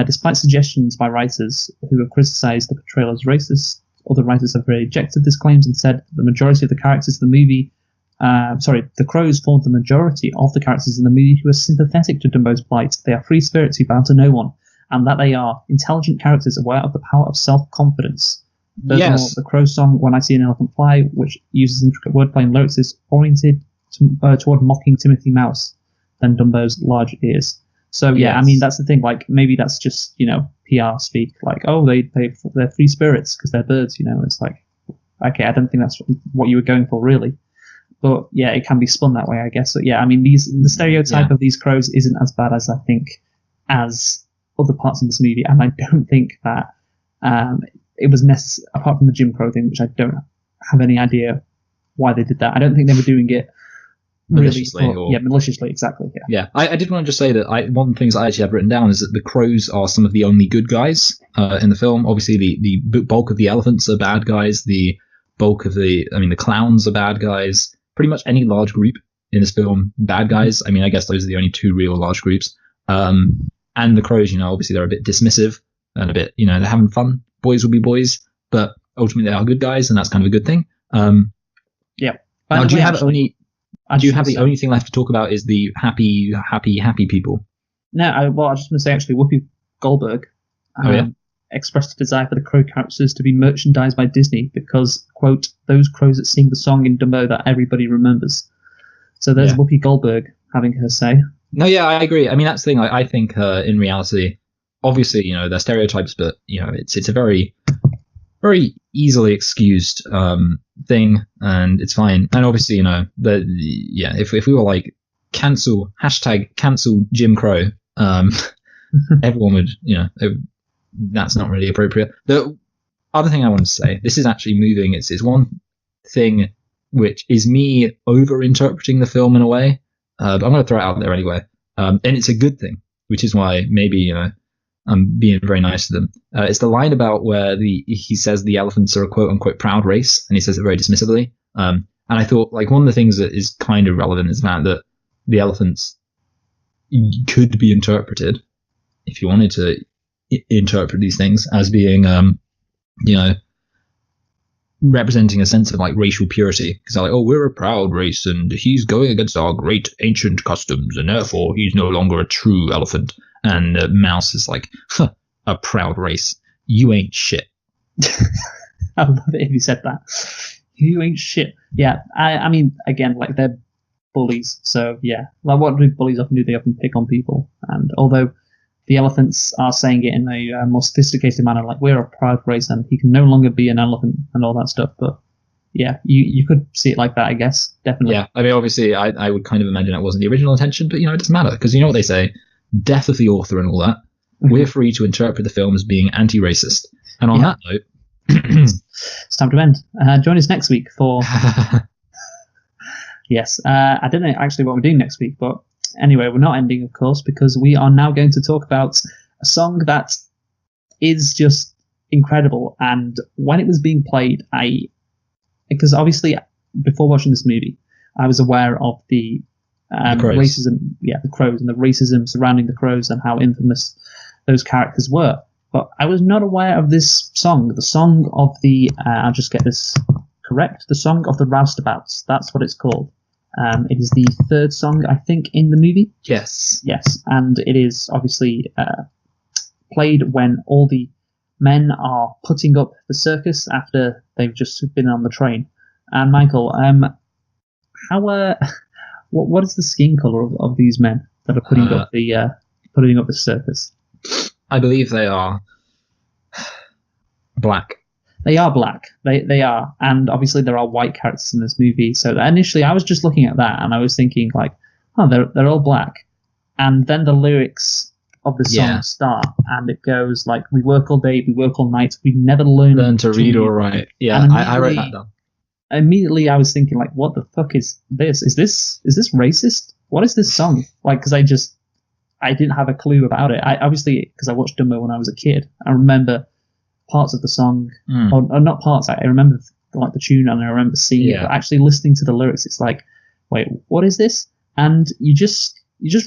Speaker 1: Despite suggestions by writers who have criticized the portrayal as racist, other writers have rejected these claims and said the majority of the characters of the movie the crows formed the majority of the characters in the movie who are sympathetic to Dumbo's plight. They are free spirits who bow to no one, and that they are intelligent characters aware of the power of self-confidence. Furthermore,
Speaker 2: Yes.
Speaker 1: the Crow song, When I See an Elephant Fly, which uses intricate wordplay and lyrics, is oriented toward mocking Timothy Mouse than Dumbo's large ears. So, yeah,
Speaker 2: Yes.
Speaker 1: I mean, that's the thing. Like, maybe that's just, PR speak. Like, oh, they're free spirits because they're birds, It's like, okay, I don't think that's what you were going for, really. But, yeah, it can be spun that way, I guess. So, yeah, I mean, the stereotype of these crows isn't as bad as I think as other parts of this movie. And I don't think that it was necessary, apart from the Jim Crow thing, which I don't have any idea why they did that. I don't think they were doing it
Speaker 2: Maliciously,
Speaker 1: maliciously, exactly. Yeah.
Speaker 2: I did want to just say that one of the things I actually have written down is that the crows are some of the only good guys in the film. Obviously, the bulk of the elephants are bad guys. The bulk of the clowns are bad guys. Pretty much any large group in this film, bad guys. I mean, I guess those are the only two real large groups. And the crows, obviously they're a bit dismissive and a bit, they're having fun. Boys will be boys, but ultimately they are good guys, and that's kind of a good thing.
Speaker 1: Yeah.
Speaker 2: Now, do you have the only thing left to talk about is the happy people?
Speaker 1: No, I was just going to say, actually, Whoopi Goldberg expressed a desire for the crow characters to be merchandised by Disney because, quote, those crows that sing the song in Dumbo that everybody remembers. So there's Whoopi Goldberg having her say.
Speaker 2: No, yeah, I agree. I mean, that's the thing. I think in reality, obviously, they're stereotypes, but, it's a very, very easily excused thing, and it's fine. And obviously, if we were like cancel Jim Crow, everyone would, that's not really appropriate. The other thing I want to say, this is actually moving. It's one thing which is me over-interpreting the film in a way. But I'm going to throw it out there anyway. And it's a good thing, which is why maybe, I'm being very nice to them. It's the line about where he says the elephants are a quote-unquote proud race, and he says it very dismissively. And I thought, like, one of the things that is kind of relevant is the fact that the elephants could be interpreted, if you wanted to interpret these things, as being, representing a sense of, like, racial purity. Because they're like, oh, we're a proud race, and he's going against our great ancient customs, and therefore he's no longer a true elephant. And Mouse is like, a proud race. You ain't shit.
Speaker 1: I love it if you said that. You ain't shit. Yeah, I mean, again, like, they're bullies. So, yeah. Like, what do bullies often do? They often pick on people. And although the elephants are saying it in a more sophisticated manner, like, we're a proud race and he can no longer be an elephant and all that stuff. But, yeah, you could see it like that, I guess. Definitely.
Speaker 2: Yeah, I mean, obviously, I would kind of imagine that wasn't the original intention, but, it doesn't matter. Because you know what they say? Death of the author and all that. We're free to interpret the film as being anti-racist. And on that note,
Speaker 1: it's time to end. Join us next week for yes, I don't know actually what we're doing next week, but anyway, we're not ending, of course, because we are now going to talk about a song that is just incredible. And when it was being played, because obviously before watching this movie, I was aware of the racism, the crows, and the racism surrounding the crows and how infamous those characters were. But I was not aware of this song, the song of the, I'll just get this correct, the song of the roustabouts. That's what it's called. It is the third song, I think, in the movie.
Speaker 2: Yes.
Speaker 1: Yes, and it is obviously played when all the men are putting up the circus after they've just been on the train. And Michael, what is the skin color of these men that are putting up the circus?
Speaker 2: I believe they are black.
Speaker 1: They are black. They are, and obviously there are white characters in this movie. So initially, I was just looking at that and I was thinking like, oh, they're all black. And then the lyrics of the song start, and it goes like, "We work all day, we work all night, we never learn
Speaker 2: to read or write." Yeah, I wrote that down.
Speaker 1: Immediately, I was thinking like, what the fuck is this? Is this racist? What is this song? Like, because I didn't have a clue about it. I obviously, because I watched Dumbo when I was a kid, I remember parts of the song, or not parts. I remember like the tune and I remember seeing it, but actually listening to the lyrics, it's like, wait, what is this? And you just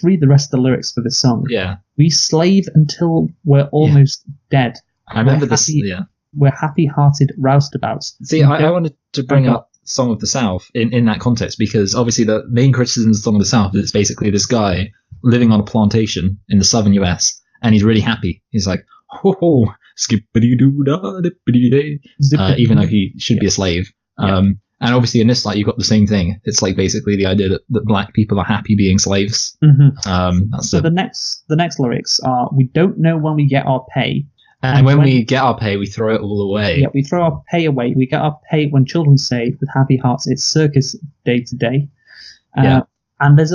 Speaker 1: read the rest of the lyrics for this song.
Speaker 2: Yeah,
Speaker 1: we slave until we're almost dead.
Speaker 2: I remember this. Yeah,
Speaker 1: we're happy-hearted roustabouts.
Speaker 2: See, I wanted to bring up Song of the South in that context, because obviously the main criticism of the Song of the South is it's basically this guy living on a plantation in the southern US, and he's really happy. He's like, ho ho, skippity doo da dippity day, even though he should be a slave. And obviously in this, like, you've got the same thing. It's like basically the idea that black people are happy being slaves.
Speaker 1: So the next lyrics are, we don't know when we get our pay.
Speaker 2: And when we get our pay, we throw it all away.
Speaker 1: Yeah, we throw our pay away. We get our pay when children say, with happy hearts, it's circus day to day. And there's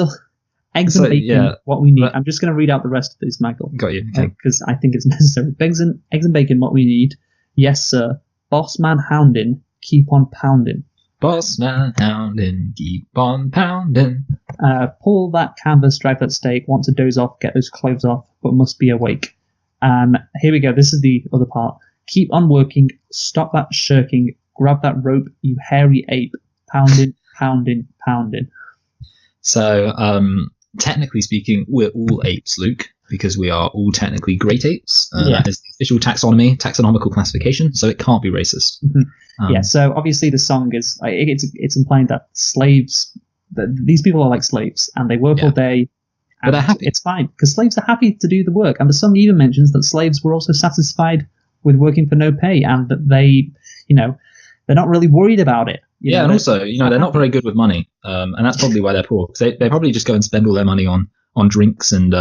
Speaker 1: eggs and bacon, what we need. I'm just going to read out the rest of this, Michael.
Speaker 2: Got you.
Speaker 1: Because I think it's necessary. Eggs and bacon, what we need. Yes, sir. Boss man hounding, keep on pounding.
Speaker 2: Boss man hounding, keep on pounding.
Speaker 1: Pull that canvas, drive that stake, want to doze off, get those clothes off, but must be awake. Here we go, this is the other part. Keep on working, stop that shirking, grab that rope, you hairy ape, pounding, pounding, pounding.
Speaker 2: So, technically speaking, we're all apes, Luke, because we are all technically great apes. That is the official taxonomical classification, so it can't be racist.
Speaker 1: So obviously the song is, it's implying that slaves, that these people are like slaves, and they work all day,
Speaker 2: but they're happy.
Speaker 1: It's fine, because slaves are happy to do the work, and the song even mentions that slaves were also satisfied with working for no pay, and that they, they're not really worried about it.
Speaker 2: And also, they're not very good with money, and that's probably why they're poor, because they probably just go and spend all their money on drinks and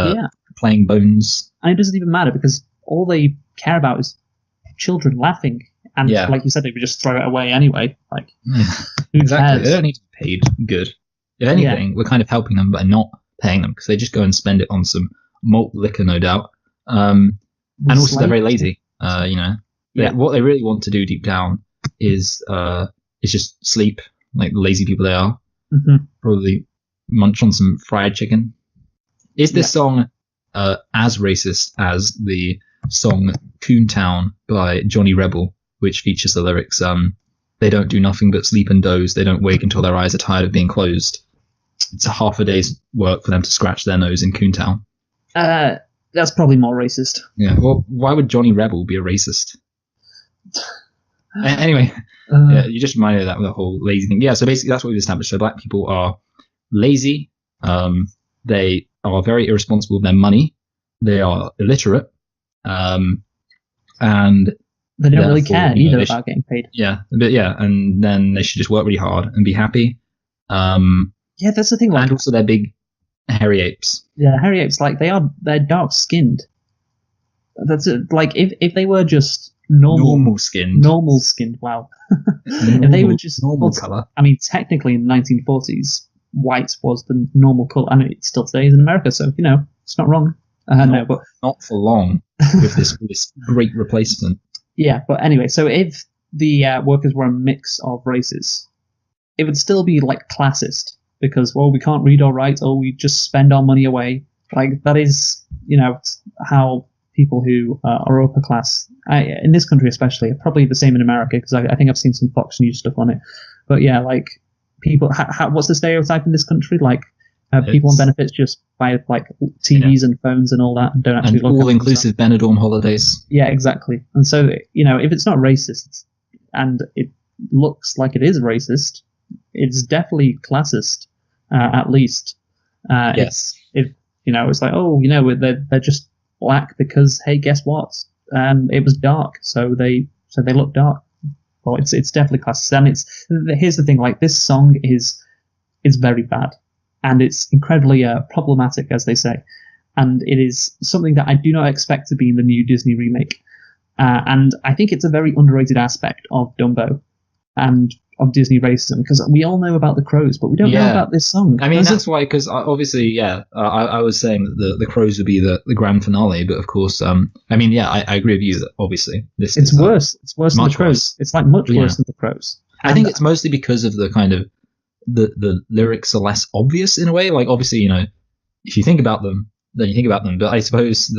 Speaker 2: playing bones.
Speaker 1: And it doesn't even matter, because all they care about is children laughing. And like you said, they would just throw it away anyway. Like,
Speaker 2: exactly. They don't need to be paid good. If anything, we're kind of helping them by not paying them, because they just go and spend it on some malt liquor, no doubt. And also, they're very lazy. What they really want to do deep down is just sleep, like the lazy people they are. Probably munch on some fried chicken. Is this song as racist as the song Coontown by Johnny Rebel, which features the lyrics, they don't do nothing but sleep and doze, they don't wake until their eyes are tired of being closed. It's a half a day's work for them to scratch their nose in Coontown.
Speaker 1: That's probably more racist.
Speaker 2: Yeah, well, why would Johnny Rebel be a racist? Anyway, you just reminded me of that with the whole lazy thing. Yeah, so basically that's what we've established. So black people are lazy, they are very irresponsible with their money, they are illiterate, and
Speaker 1: they don't really care either about getting paid.
Speaker 2: And then they should just work really hard and be happy.
Speaker 1: That's the thing.
Speaker 2: And also they're big hairy apes.
Speaker 1: Yeah, hairy apes, like they're dark skinned. That's it. Like if they were just normal skinned. Wow. If they were just
Speaker 2: normal color.
Speaker 1: I mean, technically in the 1940s, white was the normal color, and it still today is in America. So it's not wrong. But
Speaker 2: not for long with this great replacement.
Speaker 1: Yeah, but anyway, so if the workers were a mix of races, it would still be like classist, because we can't read or write, or we just spend our money away. Like that is how people who are upper class, in this country especially, probably the same in America, because I think I've seen some Fox News stuff on it. But yeah, like people, what's the stereotype in this country? Like people on benefits just buy like TVs and phones and all that, and don't actually
Speaker 2: and
Speaker 1: look
Speaker 2: all-inclusive Benidorm holidays.
Speaker 1: Yeah, exactly. And so if it's not racist, and it looks like it is racist, it's definitely classist, at least.
Speaker 2: Yes.
Speaker 1: It's like, they're just black because, hey, guess what? It was dark, so they look dark. Well, it's definitely classist. And here's the thing: like this song is very bad, and it's incredibly problematic, as they say, and it is something that I do not expect to be in the new Disney remake. And I think it's a very underrated aspect of Dumbo and of Disney racism, because we all know about the crows, but we don't know about this song.
Speaker 2: I mean, that's why, because obviously, I was saying that the crows would be the grand finale, but of course, I agree with you that obviously
Speaker 1: it's worse. It's worse than the crows. It's like much worse than the crows.
Speaker 2: I think it's mostly because of the kind of the lyrics are less obvious in a way. Like obviously, if you think about them, then you think about them. But I suppose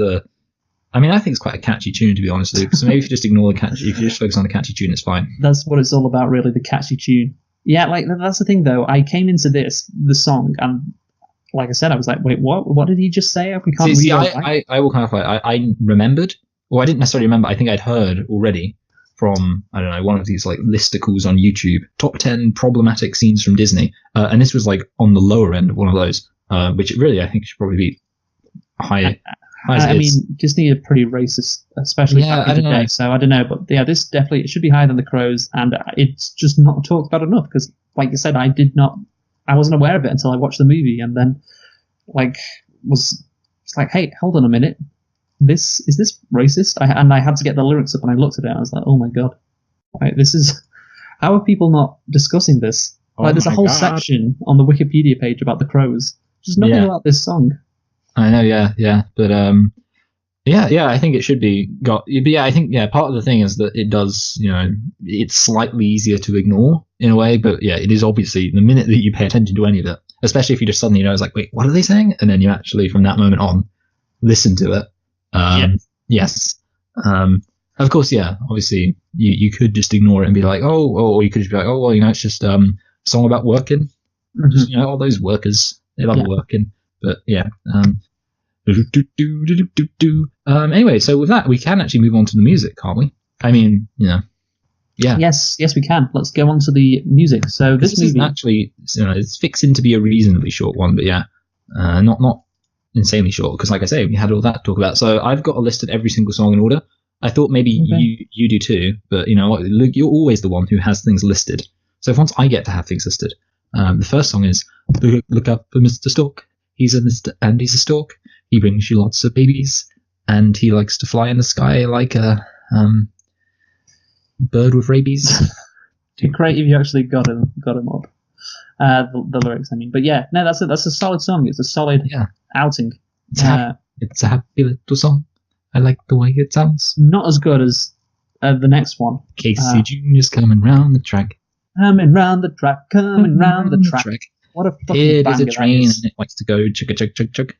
Speaker 2: I think it's quite a catchy tune, to be honest, Luke. So maybe if you just ignore the catchy, if you just focus on the catchy tune, it's fine.
Speaker 1: That's what it's all about, really, the catchy tune. Yeah, like that's the thing, though. I came into the song, and like I said, I was like, wait, what? What did he just say? We can't read.
Speaker 2: I will clarify. I remembered, or I didn't necessarily remember. I think I'd heard already from, I don't know, one of these like listicles on YouTube, top 10 problematic scenes from Disney, and this was like on the lower end of one of those, which really I think should probably be high.
Speaker 1: I mean, Disney are pretty racist, especially back in the day. So I don't know, but yeah, this definitely it should be higher than The Crows, and it's just not talked about enough because, like you said, I wasn't aware of it until I watched the movie, and then it's like, hey, hold on a minute, is this racist? I had to get the lyrics up, and I looked at it, and I was like, oh my god, right, this is how are people not discussing this? Like, there's a whole section on the Wikipedia page about The Crows, just nothing about this song.
Speaker 2: I know, yeah, but I think it should be got. But yeah, I think part of the thing is that it does, it's slightly easier to ignore in a way. But yeah, it is obviously the minute that you pay attention to any of it, especially if you just suddenly it's like, wait, what are they saying? And then you actually from that moment on listen to it. Yes. Of course, yeah. Obviously, you could just ignore it and be like, or you could just be like, oh well, it's just a song about working. Mm-hmm. Just, all those workers, they love working. But yeah. Anyway, so with that, we can actually move on to the music, can't we? I mean, yeah.
Speaker 1: Yes, we can. Let's go on to the music. So this movie
Speaker 2: is actually, it's fixing to be a reasonably short one, but yeah, not insanely short because, like I say, we had all that to talk about. So I've got a list of every single song in order. I thought maybe you do too, but you know what? Luke, you're always the one who has things listed. So once I get to have things listed, the first song is "Look Up for Mr. Stork." He's a Mr. and he's a stork. He brings you lots of babies, and he likes to fly in the sky like a bird with rabies.
Speaker 1: It'd be great if you actually got him up. The lyrics, I mean. But yeah, no, that's a solid song. It's a solid outing.
Speaker 2: It's a happy little song. I like the way it sounds.
Speaker 1: Not as good as the next one.
Speaker 2: Casey Jr.'s coming round the track.
Speaker 1: Coming round the track. What a fucking
Speaker 2: Here is a train and it likes to go chugga chug chug chug.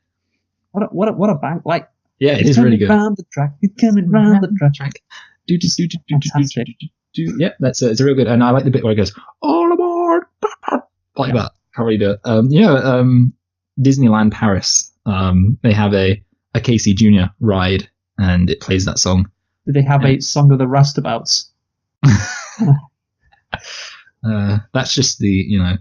Speaker 1: What a bang! Like,
Speaker 2: yeah, it is really good.
Speaker 1: Round the track, it's coming round the track.
Speaker 2: Yeah, it's a real good. And I like the bit where it goes all aboard, like that. How do you do it? Disneyland Paris. They have a Casey Jr. ride, and it plays that song.
Speaker 1: Do they have a song of the roustabouts?
Speaker 2: That's just the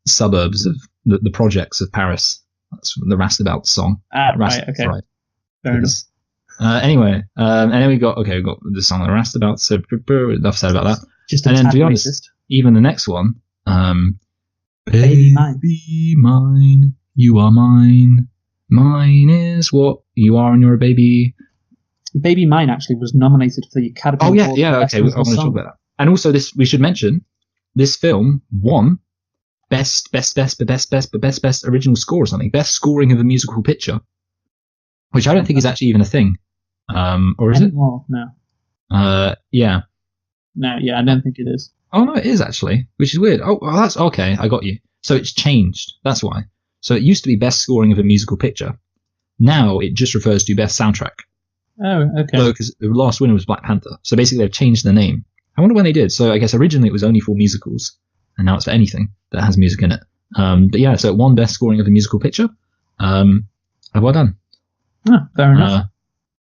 Speaker 2: suburbs of the projects of Paris. That's the roustabouts song.
Speaker 1: Right, okay.
Speaker 2: Right.
Speaker 1: Fair enough.
Speaker 2: Anyway, and then we got the song of the roustabouts. So enough said about that.
Speaker 1: Just
Speaker 2: and then to be honest, even the next one, baby mine, you are mine. Mine is what you are, and you're a baby.
Speaker 1: Baby Mine actually was nominated for the Academy Award.
Speaker 2: Oh yeah. Okay, I want to talk about that. And also, we should mention this film won best original score or something. Best scoring of a musical picture, which I don't think is actually even a thing. Or is it?
Speaker 1: No.
Speaker 2: Yeah.
Speaker 1: No, yeah, I don't think it is.
Speaker 2: Oh no, it is actually, which is weird. Oh, well, that's okay. I got you. So it's changed. That's why. So it used to be best scoring of a musical picture. Now it just refers to best soundtrack.
Speaker 1: Oh, okay.
Speaker 2: So because the last winner was Black Panther. So basically they've changed the name. I wonder when they did. So I guess originally it was only for musicals, and now it's for anything that has music in it. But yeah, so it won best scoring of a musical picture. Well done.
Speaker 1: Oh, fair enough.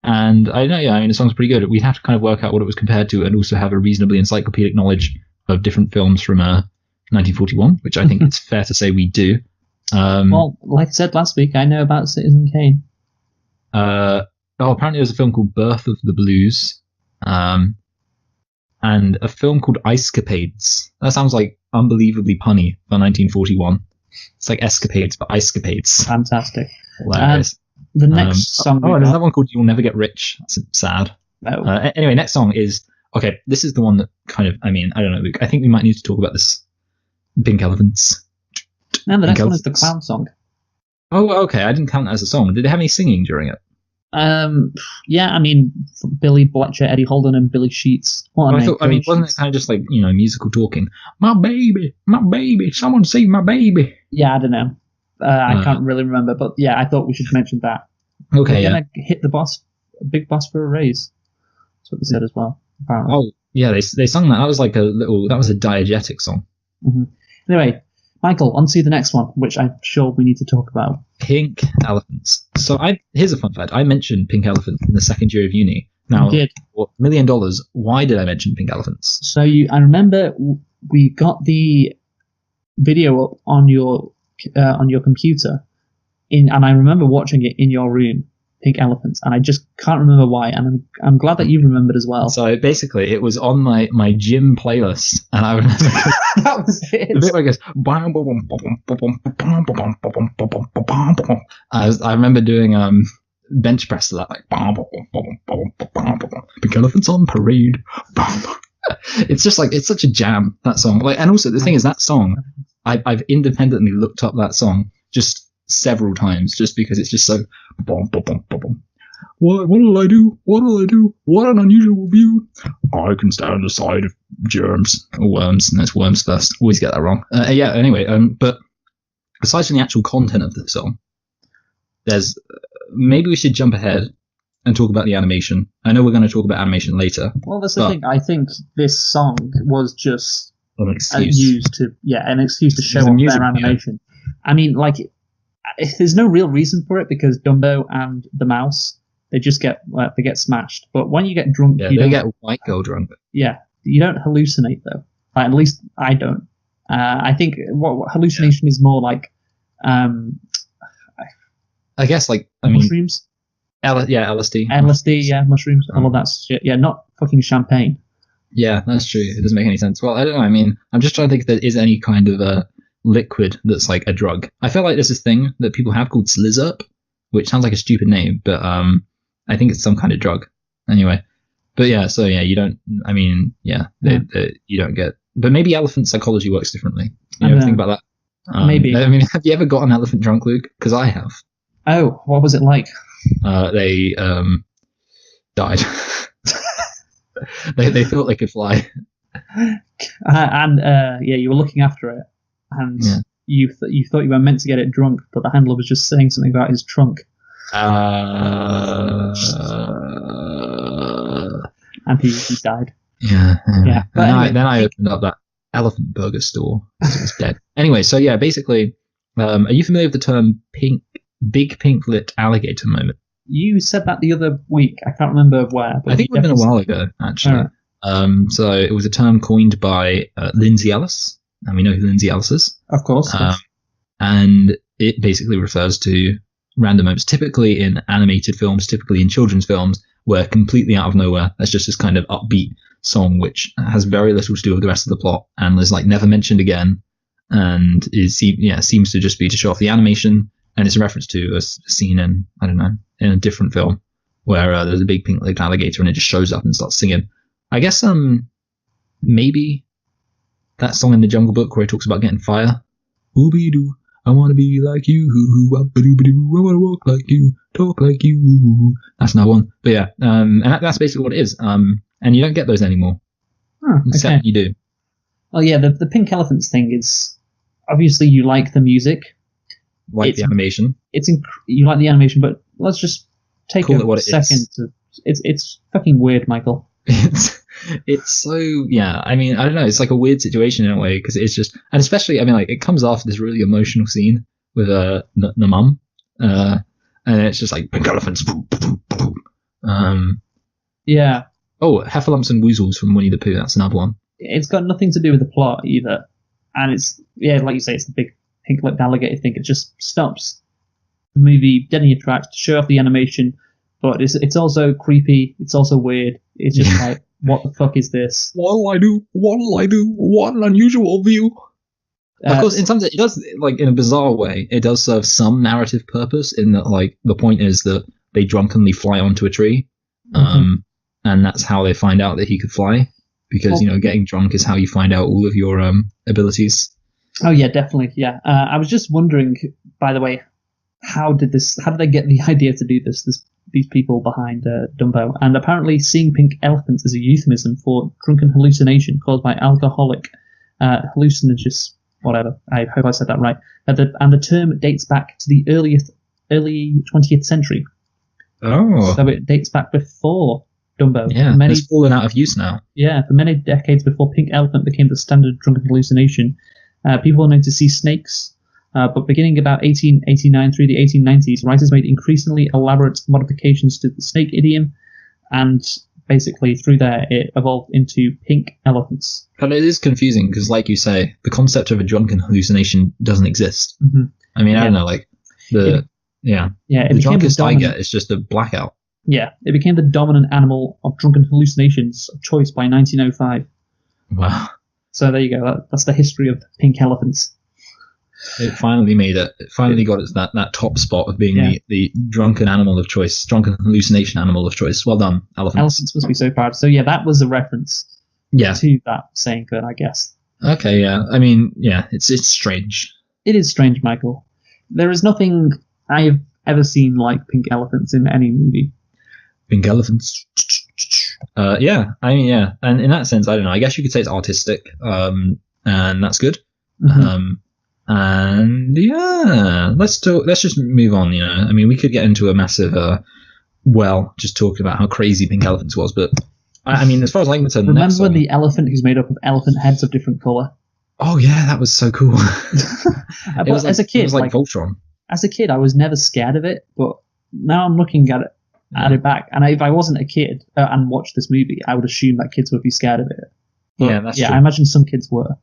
Speaker 2: And I know, the song's pretty good. We'd have to kind of work out what it was compared to, and also have a reasonably encyclopedic knowledge of different films from 1941, which I think it's fair to say we do.
Speaker 1: Well, like I said last week, I know about Citizen Kane.
Speaker 2: Apparently there's a film called Birth of the Blues, and a film called Ice Capades. That sounds like unbelievably punny for 1941. It's like escapades, but ice capades.
Speaker 1: Fantastic.
Speaker 2: Hilarious.
Speaker 1: The next song.
Speaker 2: There's another one called You'll Never Get Rich. That's sad.
Speaker 1: No.
Speaker 2: Anyway, next song is okay. This is the one that kind of. I mean, I don't know, Luke. I think we might need to talk about this. Pink Elephants.
Speaker 1: No, the next one is the clown song.
Speaker 2: Oh, okay. I didn't count that as a song. Did it have any singing during it?
Speaker 1: Yeah, I mean, Billy Bletcher, Eddie Holden, and Billy Sheets.
Speaker 2: Wasn't it kind of just like, musical talking? My baby, someone save my baby.
Speaker 1: Yeah, I don't know. I can't really remember, but yeah, I thought we should mention that.
Speaker 2: Okay,
Speaker 1: We're gonna hit the big boss for a raise. That's what they said as well, apparently.
Speaker 2: Oh, yeah, they sung that. That was like that was a diegetic song.
Speaker 1: Mm-hmm. Anyway, Michael, on to the next one, which I'm sure we need to talk about.
Speaker 2: Pink Elephants. So here's a fun fact. I mentioned Pink Elephant in the second year of uni, Now,
Speaker 1: You did.
Speaker 2: $1 million, why did I mention pink elephants?
Speaker 1: So I remember we got the video up on your computer, and I remember watching it in your room, Pink Elephants, and I just can't remember why. And I'm glad that you remembered as well.
Speaker 2: So basically, it was on my gym playlist, and I remember
Speaker 1: That was it.
Speaker 2: the bit where it goes. I remember doing bench press to that, like pink elephants on parade. It's just like, it's such a jam, that song. Like, and also the thing is, that song, I've independently looked up that song just several times, just because it's just so. What'll I do? What'll I do? What an unusual view! I can stand aside of germs or worms. No, it's worms first. Always get that wrong. Yeah. Anyway, but aside from the actual content of the song, there's maybe we should jump ahead and talk about the animation. I know we're going to talk about animation later.
Speaker 1: Well, that's the thing. I think this song was just
Speaker 2: an excuse.
Speaker 1: An excuse to show off their animation. I mean, like, there's no real reason for it, because Dumbo and the mouse, they just get smashed. But when you get drunk,
Speaker 2: you don't get white girl drunk.
Speaker 1: Yeah, you don't hallucinate though. At least I don't. I think what hallucination is more like.
Speaker 2: I guess
Speaker 1: mushrooms.
Speaker 2: LSD.
Speaker 1: LSD, mushrooms, all of that shit. Yeah, not fucking champagne.
Speaker 2: Yeah, that's true. It doesn't make any sense. Well, I don't know. I mean, I'm just trying to think if there is any kind of a liquid that's like a drug. I feel like there's this thing that people have called Slizzurp, which sounds like a stupid name, but I think it's some kind of drug. Anyway, but yeah, so yeah, you don't. I mean, yeah, you don't get. But maybe elephant psychology works differently. You ever think about that?
Speaker 1: Maybe.
Speaker 2: I mean, have you ever got an elephant drunk, Luke? Because I have.
Speaker 1: Oh, what was it like?
Speaker 2: They died. they thought they could fly.
Speaker 1: You were looking after it, and you thought you were meant to get it drunk, but the handler was just saying something about his trunk.
Speaker 2: And
Speaker 1: he died.
Speaker 2: Yeah.
Speaker 1: But
Speaker 2: Then I opened up that elephant burger store. It was dead. Anyway, so yeah, basically, are you familiar with the term big pink lit alligator moment?
Speaker 1: You said that the other week. I can't remember where. But
Speaker 2: I think it would have been a while ago, actually. Right. So it was a term coined by Lindsay Ellis, and we know who Lindsay Ellis is.
Speaker 1: Of course.
Speaker 2: And it basically refers to random moments, typically in animated films, typically in children's films, where completely out of nowhere, there's just this kind of upbeat song which has very little to do with the rest of the plot and is like never mentioned again, and seems to just be to show off the animation. And it's a reference to a scene in, I don't know, in a different film where there's a big pink-legged alligator and it just shows up and starts singing. I guess maybe that song in the Jungle Book where he talks about getting fire. Ooby-doo, I want to be like you. I want to walk like you, talk like you. That's another one. But yeah, and that's basically what it is. And you don't get those anymore. Except you do.
Speaker 1: Well, yeah, the Pink Elephants thing is, obviously you like the music.
Speaker 2: The animation.
Speaker 1: You like the animation, but let's just take a second to. It's fucking weird, Michael.
Speaker 2: It's so, yeah. I mean, I don't know. It's like a weird situation in a way, because it's just, and especially, I mean, like, it comes after this really emotional scene with the mum, and it's just like pink elephants.
Speaker 1: Yeah.
Speaker 2: Oh, Heffalumps and Woozles from Winnie the Pooh. That's another one.
Speaker 1: It's got nothing to do with the plot either, and it's like you say, it's the big pink-lipped alligator thing. It just stops the movie dead in your tracks to show off the animation, but it's also creepy. It's also weird. It's just like, what the fuck is this?
Speaker 3: What'll I do? What'll I do? What an unusual view.
Speaker 2: Of course, in some sense, it does, like, in a bizarre way, it does serve some narrative purpose in that, like, the point is that they drunkenly fly onto a tree, and that's how they find out that he could fly, because, getting drunk is how you find out all of your abilities.
Speaker 1: Oh yeah, definitely. Yeah, I was just wondering, by the way, how did they get the idea to do this? These people behind Dumbo, and apparently seeing pink elephants is a euphemism for drunken hallucination caused by alcoholic hallucinogens. Whatever. I hope I said that right. And the term dates back to the early 20th century.
Speaker 2: Oh,
Speaker 1: so it dates back before Dumbo.
Speaker 2: Yeah, it's fallen out of use now.
Speaker 1: Yeah, for many decades before pink elephant became the standard drunken hallucination. People were known to see snakes, but beginning about 1889 through the 1890s, writers made increasingly elaborate modifications to the snake idiom, and basically through there it evolved into pink elephants.
Speaker 2: But it is confusing because, like you say, the concept of a drunken hallucination doesn't exist.
Speaker 1: Mm-hmm.
Speaker 2: I mean, I don't know, like the
Speaker 1: it
Speaker 2: drunkest I
Speaker 1: dominant,
Speaker 2: get is just a blackout.
Speaker 1: Yeah, it became the dominant animal of drunken hallucinations of choice by 1905.
Speaker 2: Wow.
Speaker 1: So there you go. That's the history of pink elephants.
Speaker 2: It finally made it. It finally got it to that top spot of being the drunken animal of choice, drunken hallucination animal of choice. Well done, elephants.
Speaker 1: Elephants must be so proud. So yeah, that was a reference to that saying good, I guess.
Speaker 2: Okay, yeah. I mean, yeah, it's strange.
Speaker 1: It is strange, Michael. There is nothing I've ever seen like pink elephants in any movie.
Speaker 2: Pink elephants. Yeah, I mean, yeah. And in that sense, I don't know. I guess you could say it's artistic, and that's good.
Speaker 1: Mm-hmm.
Speaker 2: And yeah, let's just move on. I mean, we could get into a massive, just talking about how crazy Pink Elephants was, but I mean, as far as I'm concerned,
Speaker 1: remember the elephant who's made up of elephant heads of different color?
Speaker 2: Oh yeah, that was so cool.
Speaker 1: It was as a kid,
Speaker 2: it was like Voltron.
Speaker 1: As a kid, I was never scared of it, but now I'm looking at it back, and if I wasn't a kid and watched this movie, I would assume that kids would be scared of it. But,
Speaker 2: that's true.
Speaker 1: I imagine some kids were.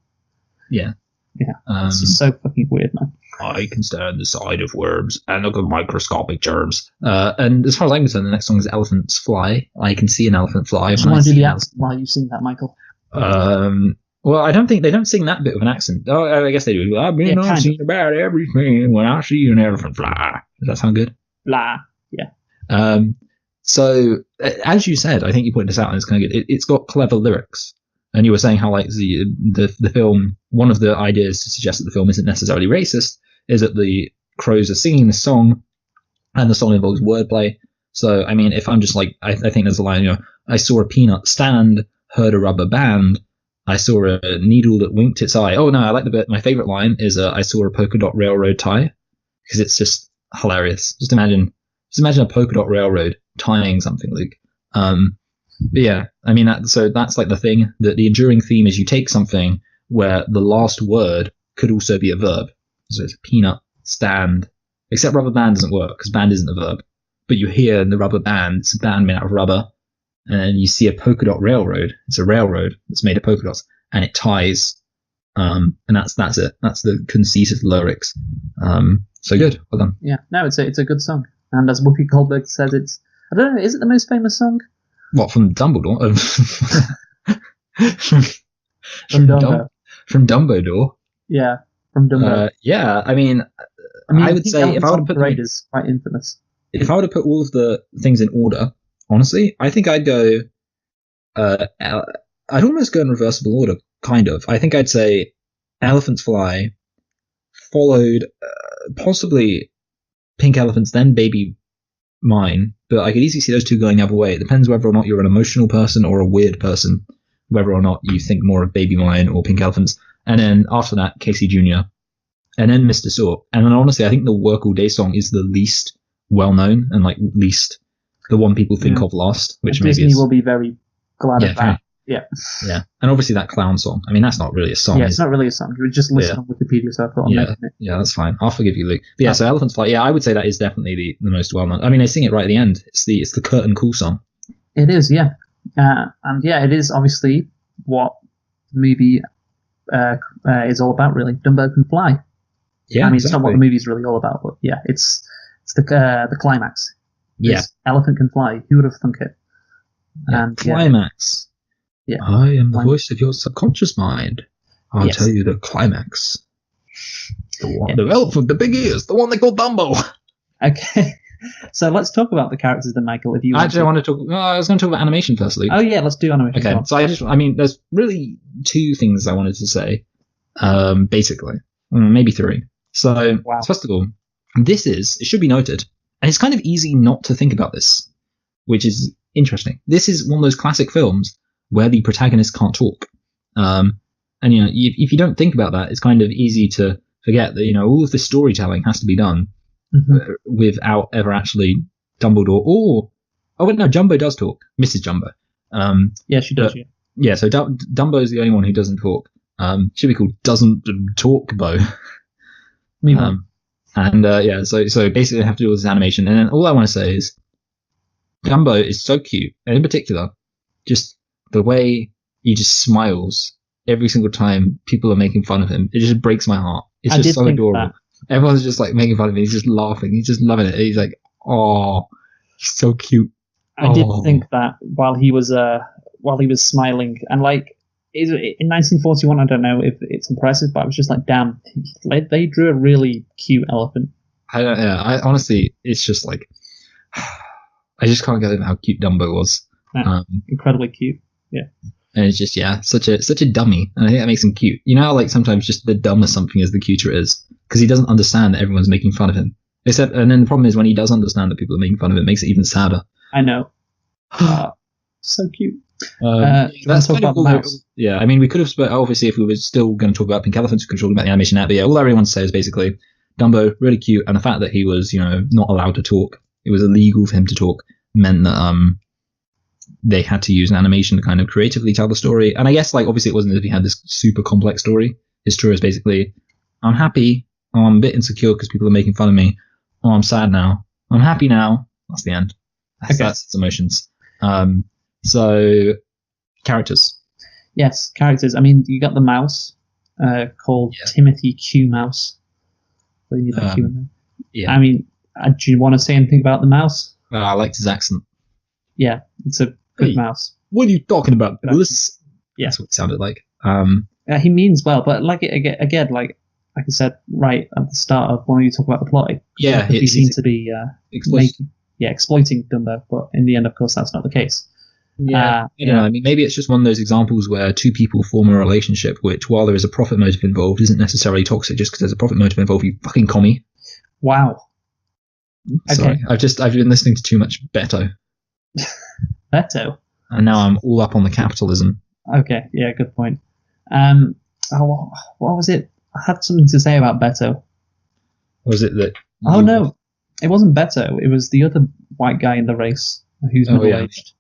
Speaker 2: Yeah.
Speaker 1: Yeah, it's just so fucking weird, man.
Speaker 2: I can stand the side of worms and look at microscopic germs. And as far as I'm concerned, the next song is Elephants Fly. I can see an elephant fly.
Speaker 1: Do you want to do the accent while you sing that, Michael?
Speaker 2: Well, I don't think they don't sing that bit of an accent. Oh, I guess they do. I've been singing about everything when I see an elephant fly. Does that sound good?
Speaker 1: Blah. Yeah.
Speaker 2: So as you said, I think you pointed this out, and it's kind of good. It's got clever lyrics. And you were saying how, like, the film, one of the ideas to suggest that the film isn't necessarily racist is that the crows are singing the song, and the song involves wordplay. So, I mean, if I'm just like, I think there's a line, I saw a peanut stand, heard a rubber band, I saw a needle that winked its eye. Oh no, I like the bit. My favorite line is, I saw a polka dot railroad tie, because it's just hilarious. Just imagine a polka dot railroad tying something, Luke. But yeah, I mean, that's like the thing, that the enduring theme is you take something where the last word could also be a verb. So it's peanut, stand, except rubber band doesn't work because band isn't a verb. But you hear in the rubber band, it's a band made out of rubber, and you see a polka dot railroad. It's a railroad that's made of polka dots, and it ties. And that's it. That's the conceit of the lyrics. So good. Well done.
Speaker 1: Yeah, no, it's a good song. And as Whoopi Goldberg says, I don't know, is it the most famous song?
Speaker 2: What, from Dumbledore?
Speaker 1: From Dumbo.
Speaker 2: From Dumbledore?
Speaker 1: Yeah, from Dumbo.
Speaker 2: Yeah, I mean, I would say if I were to put
Speaker 1: Parade is quite infamous.
Speaker 2: If I were to put all of the things in order, honestly, I think I'd go. I'd almost go in reversible order, kind of. I think I'd say Elephants Fly, followed possibly Pink Elephants, then Baby Mine. But I could easily see those two going the other way. It depends whether or not you're an emotional person or a weird person, whether or not you think more of Baby Mine or Pink Elephants. And then after that, Casey Jr. And then Mr. Sort. And then honestly, I think the Work All Day song is the least well-known and like least the one people think of last, which
Speaker 1: and
Speaker 2: maybe
Speaker 1: Disney will be very glad of that. Yeah.
Speaker 2: Yeah. And obviously that clown song. I mean, that's not really a song.
Speaker 1: Yeah, it's not really a song. You would just listen on Wikipedia, so I thought I'd mention it.
Speaker 2: Yeah, that's fine. I'll forgive you, Luke. But yeah, so Elephants Fly, I would say that is definitely the most well-known. I mean, they sing it right at the end. It's the curtain call song.
Speaker 1: It is, yeah. And yeah, it is obviously what the movie is all about, really. Dumbo can fly.
Speaker 2: Yeah,
Speaker 1: I mean, it's not what the movie's really all about, but yeah, it's the climax.
Speaker 2: Yeah.
Speaker 1: Elephant can fly. Who would have thunk it?
Speaker 2: Yeah, and climax.
Speaker 1: Yeah.
Speaker 2: I am the voice of your subconscious mind. I'll tell you the climax. The elephant, the big ears, the one they call Dumbo.
Speaker 1: Okay. So let's talk about the characters then, Michael. If you
Speaker 2: I want to talk. I was going to talk about animation firstly.
Speaker 1: Oh yeah, let's do animation.
Speaker 2: Okay. So I mean, there's really two things I wanted to say. Basically, maybe three. So first of all, it should be noted, and it's kind of easy not to think about this, which is interesting. This is one of those classic films where the protagonist can't talk. And if you don't think about that, it's kind of easy to forget that all of the storytelling has to be done without ever actually Dumbledore Jumbo does talk. Mrs. Jumbo.
Speaker 1: Yeah, she does.
Speaker 2: Yeah, so Dumbo is the only one who doesn't talk. Should be called Doesn't Talk Bo. So basically I have to do all this animation, and then all I want to say is Dumbo is so cute, and in particular, just the way he just smiles every single time people are making fun of him. It just breaks my heart. It's just so adorable. Everyone's just like making fun of him. He's just laughing. He's just loving it. He's like, oh, he's so cute.
Speaker 1: I did think that while he was smiling, and like in 1941, I don't know if it's impressive, but I was just like, damn, they drew a really cute elephant.
Speaker 2: I honestly, it's just like, I just can't get over how cute Dumbo was.
Speaker 1: Incredibly cute. Yeah.
Speaker 2: And it's just, such a dummy. And I think that makes him cute. You know how, like, sometimes just the dumber something is, the cuter it is? Because he doesn't understand that everyone's making fun of him. And then the problem is when he does understand that people are making fun of him, it makes it even sadder.
Speaker 1: I know. So cute.
Speaker 2: That's
Speaker 1: talk about the mouse.
Speaker 2: Yeah, I mean, we could have obviously, if we were still going to talk about Pink Elephants, we could talk about the animation app. But yeah, all I really want to say is basically Dumbo, really cute. And the fact that he was, not allowed to talk, it was illegal for him to talk, meant that they had to use an animation to kind of creatively tell the story. And I guess, like, obviously it wasn't as if he had this super complex story. His story is basically, I'm happy. Oh, I'm a bit insecure because people are making fun of me. Oh, I'm sad now. I'm happy now. That's the end. That's its emotions. So, characters.
Speaker 1: Yes, characters. I mean, you got the mouse called Timothy Q Mouse. So you need that Q in there.
Speaker 2: Yeah.
Speaker 1: I mean, do you want to say anything about the mouse?
Speaker 2: I liked his accent.
Speaker 1: Yeah, it's a good mouse.
Speaker 2: What are you talking about?
Speaker 1: Yeah.
Speaker 2: That's what it sounded like.
Speaker 1: He means well, but like again, like I said right at the start of when you talk about the plot, he seemed to be exploiting Dumbo, but in the end, of course, that's not the case.
Speaker 2: Yeah, I don't know. I mean, maybe it's just one of those examples where two people form a relationship, which, while there is a profit motive involved, isn't necessarily toxic just because there's a profit motive involved. You fucking commie.
Speaker 1: Wow.
Speaker 2: Sorry, I've been listening to too much Beto.
Speaker 1: Beto.
Speaker 2: And now I'm all up on the capitalism.
Speaker 1: Okay, yeah, good point. What was it? I had something to say about Beto.
Speaker 2: Was it that?
Speaker 1: Oh no, it wasn't Beto. It was the other white guy in the race who's middle-aged.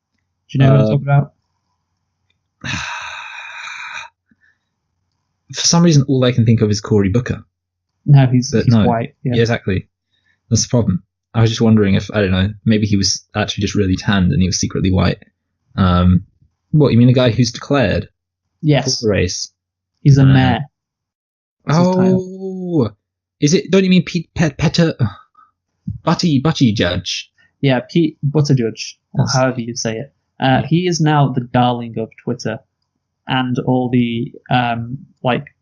Speaker 1: Do you know what I'm talking about?
Speaker 2: For some reason, all I can think of is Cory Booker.
Speaker 1: No, he's white. Yeah,
Speaker 2: exactly. That's the problem. I was just wondering if, I don't know, maybe he was actually just really tanned and he was secretly white. What, you mean a guy who's declared?
Speaker 1: Yes.
Speaker 2: For the race?
Speaker 1: He's a mayor.
Speaker 2: Is it, don't you mean Peter Buttigieg?
Speaker 1: Yeah, Pete Buttigieg, or however you say it. He is now the darling of Twitter and all the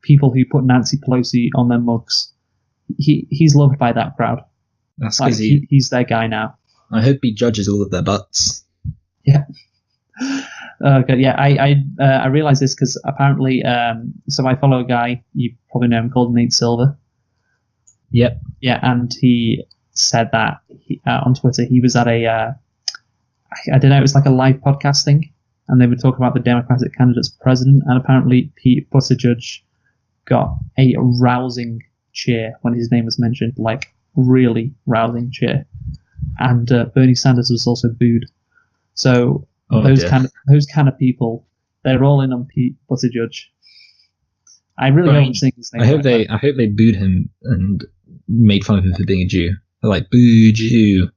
Speaker 1: people who put Nancy Pelosi on their mugs. He's loved by that crowd.
Speaker 2: That's because he's
Speaker 1: their guy now.
Speaker 2: I hope he judges all of their butts.
Speaker 1: Yeah. Okay. Yeah. I realized this because apparently, so I follow a guy, you probably know him, called Nate Silver.
Speaker 2: Yep.
Speaker 1: Yeah, and he said that on Twitter he was at I don't know, it was like a live podcast thing, and they would talk about the Democratic candidates for president, and apparently Pete Buttigieg got a rousing cheer when his name was mentioned, like really rousing cheer, and Bernie Sanders was also booed. So those kind of people, they're all in on Pete Buttigieg. I really hope I'm saying his name.
Speaker 2: I hope they booed him and made fun of him for being a Jew. They're like, boo Jew.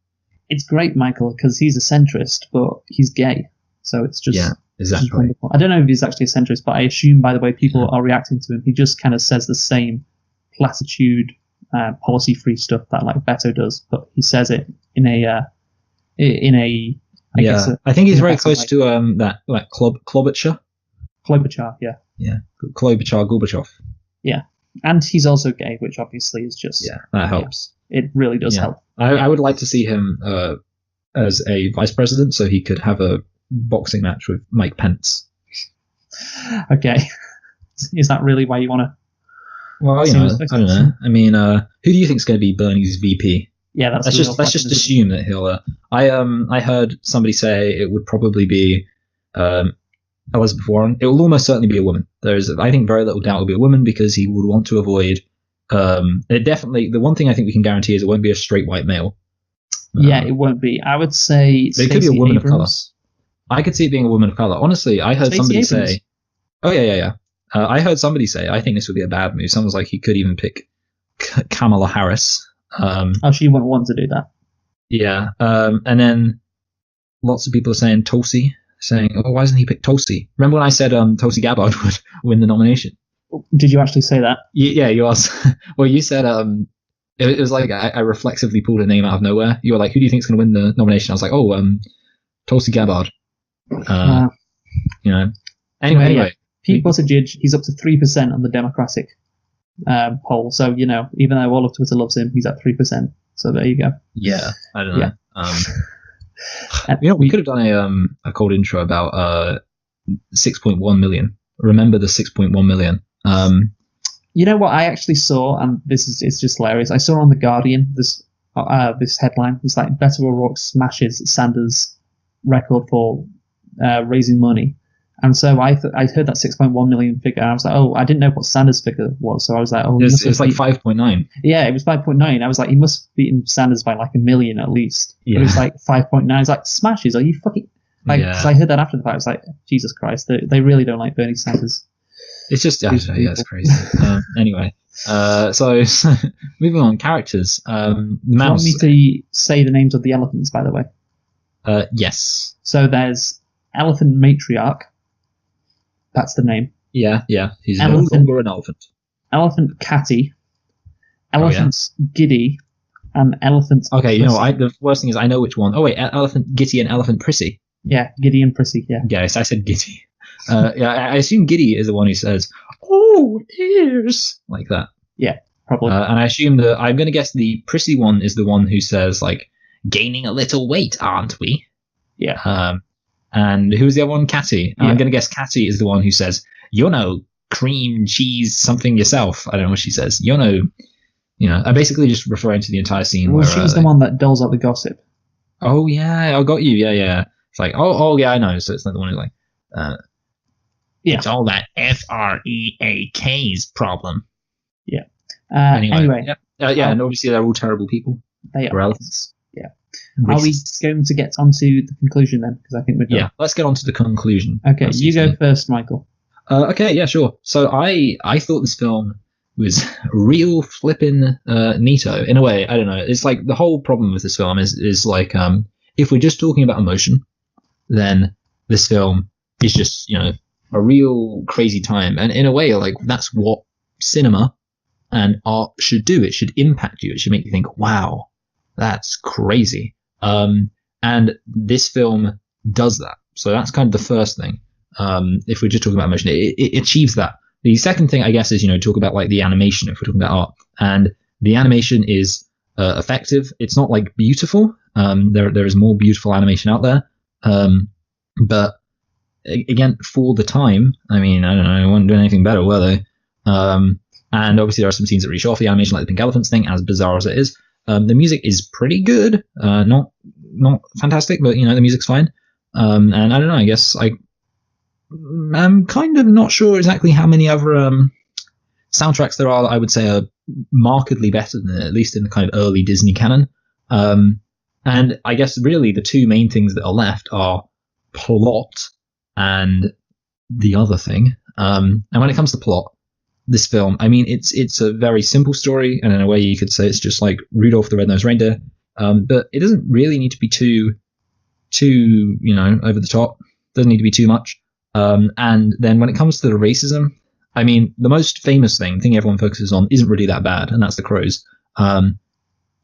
Speaker 1: It's great, Michael, because he's a centrist, but he's gay. So it's just,
Speaker 2: exactly.
Speaker 1: Just wonderful. I don't know if he's actually a centrist, but I assume by the way people are reacting to him, he just kind of says the same platitude, policy-free stuff that like Beto does, but he says it in a
Speaker 2: I think he's very close to that like Klobuchar.
Speaker 1: Klobuchar, yeah.
Speaker 2: Yeah, Klobuchar, Gorbachev.
Speaker 1: Yeah, and he's also gay, which obviously is just
Speaker 2: that helps.
Speaker 1: It really does help.
Speaker 2: I would like to see him as a vice president, so he could have a boxing match with Mike Pence.
Speaker 1: Okay, is that really why you want to?
Speaker 2: Well, I don't know. I mean, who do you think is going to be Bernie's VP?
Speaker 1: Yeah,
Speaker 2: let's just assume that he'll. I heard somebody say it would probably be Elizabeth Warren. It will almost certainly be a woman. There's, I think, very little doubt it'll be a woman because he would want to avoid. It definitely. The one thing I think we can guarantee is it won't be a straight white male.
Speaker 1: Yeah, it won't be. I would say
Speaker 2: it could be a woman of color. I could see it being a woman of color. Honestly, I heard somebody say. Oh yeah. I heard somebody say, I think this would be a bad move. Someone was like, he could even pick Kamala Harris.
Speaker 1: She wouldn't want to do that.
Speaker 2: Yeah. And then lots of people are saying Tulsi, saying, "Oh, why doesn't he pick Tulsi?" Remember when I said Tulsi Gabbard would win the nomination?
Speaker 1: Did you actually say that?
Speaker 2: Yeah, you asked. Well, you said it was like I reflexively pulled a name out of nowhere. You were like, "Who do you think's going to win the nomination?" I was like, "Oh, Tulsi Gabbard." You know. Anyway,
Speaker 1: Pete Buttigieg, he's up to 3% on the Democratic poll. So even though all of Twitter loves him, he's at 3%. So there you go.
Speaker 2: Yeah, I don't know. We could have done a cold intro about 6.1 million. Remember the 6.1 million.
Speaker 1: You know what I actually saw, and it's just hilarious. I saw on the Guardian this headline. It's like Beto O'Rourke smashes Sanders' record for raising money. And so I heard that 6.1 million figure. And I was like, oh, I didn't know what Sanders' figure was. So I was like, oh,
Speaker 2: it was like 5.9.
Speaker 1: Yeah, it was 5.9. I was like, he must have beaten Sanders by like 1 million at least. Yeah. It was like 5.9. It's like, smashes. Are you fucking like? Because I heard that after the fact. I was like, Jesus Christ, they really don't like Bernie Sanders.
Speaker 2: It's just it's crazy. Anyway, so moving on, characters. Mouse.
Speaker 1: Do you want me to say the names of the elephants, by the way?
Speaker 2: Yes.
Speaker 1: So there's Elephant Matriarch. That's the name.
Speaker 2: Yeah. He's no longer an elephant.
Speaker 1: Elephant Catty. Elephant Giddy. And Elephant.
Speaker 2: Okay, Prissy. The worst thing is I know which one. Oh wait, Elephant Gitty and Elephant Prissy.
Speaker 1: Yeah, Giddy and Prissy. Yeah.
Speaker 2: Yes, I said Gitty. I assume Giddy is the one who says, "Oh, ears," like that.
Speaker 1: Yeah, probably.
Speaker 2: And I assume I'm going to guess the Prissy one is the one who says like, "Gaining a little weight, aren't we?"
Speaker 1: Yeah.
Speaker 2: And who's the other one? Catty. Yeah. I'm going to guess Catty is the one who says, "You're no cream cheese something yourself." I don't know what she says. You're no, I'm basically just referring to the entire scene.
Speaker 1: Well, she's the one that doles out the gossip.
Speaker 2: Oh yeah, I got you. Yeah. It's like, oh yeah, I know. So it's not the one who's like, it's all that FREAK's problem.
Speaker 1: Yeah.
Speaker 2: Anyway. Yeah. And obviously they're all terrible people.
Speaker 1: They are.
Speaker 2: Elephants.
Speaker 1: Yeah. Are we going to get onto the conclusion then? Because I think we're done.
Speaker 2: Yeah, let's get on to the conclusion.
Speaker 1: Okay, you go first, Michael.
Speaker 2: Okay, yeah, sure. So I thought this film was real flippin' neato. In a way, I don't know. It's like the whole problem with this film is like, if we're just talking about emotion, then this film is just, a real crazy time. And in a way, like, that's what cinema and art should do. It should impact you. It should make you think, wow, that's crazy. And this film does that. So that's kind of the first thing. If we're just talking about emotion, it achieves that. The second thing, I guess, is, talk about like the animation, if we're talking about art. And the animation is effective. It's not like beautiful. There is more beautiful animation out there. But again, for the time, I mean, I don't know, I wasn't doing anything better, were they? And obviously there are some scenes that really show off the animation, like the Pink Elephants thing, as bizarre as it is. The music is pretty good. Not fantastic, but the music's fine. And I don't know, I guess I'm kind of not sure exactly how many other soundtracks there are that I would say are markedly better than it, at least in the kind of early Disney canon. And I guess really the two main things that are left are plot and the other thing. And when it comes to plot, this film, I mean, it's a very simple story, and in a way you could say it's just like Rudolph the Red-Nosed Reindeer. But it doesn't really need to be too over the top. Doesn't need to be too much. And then when it comes to the racism, I mean, the most famous thing everyone focuses on isn't really that bad, and that's the Crows.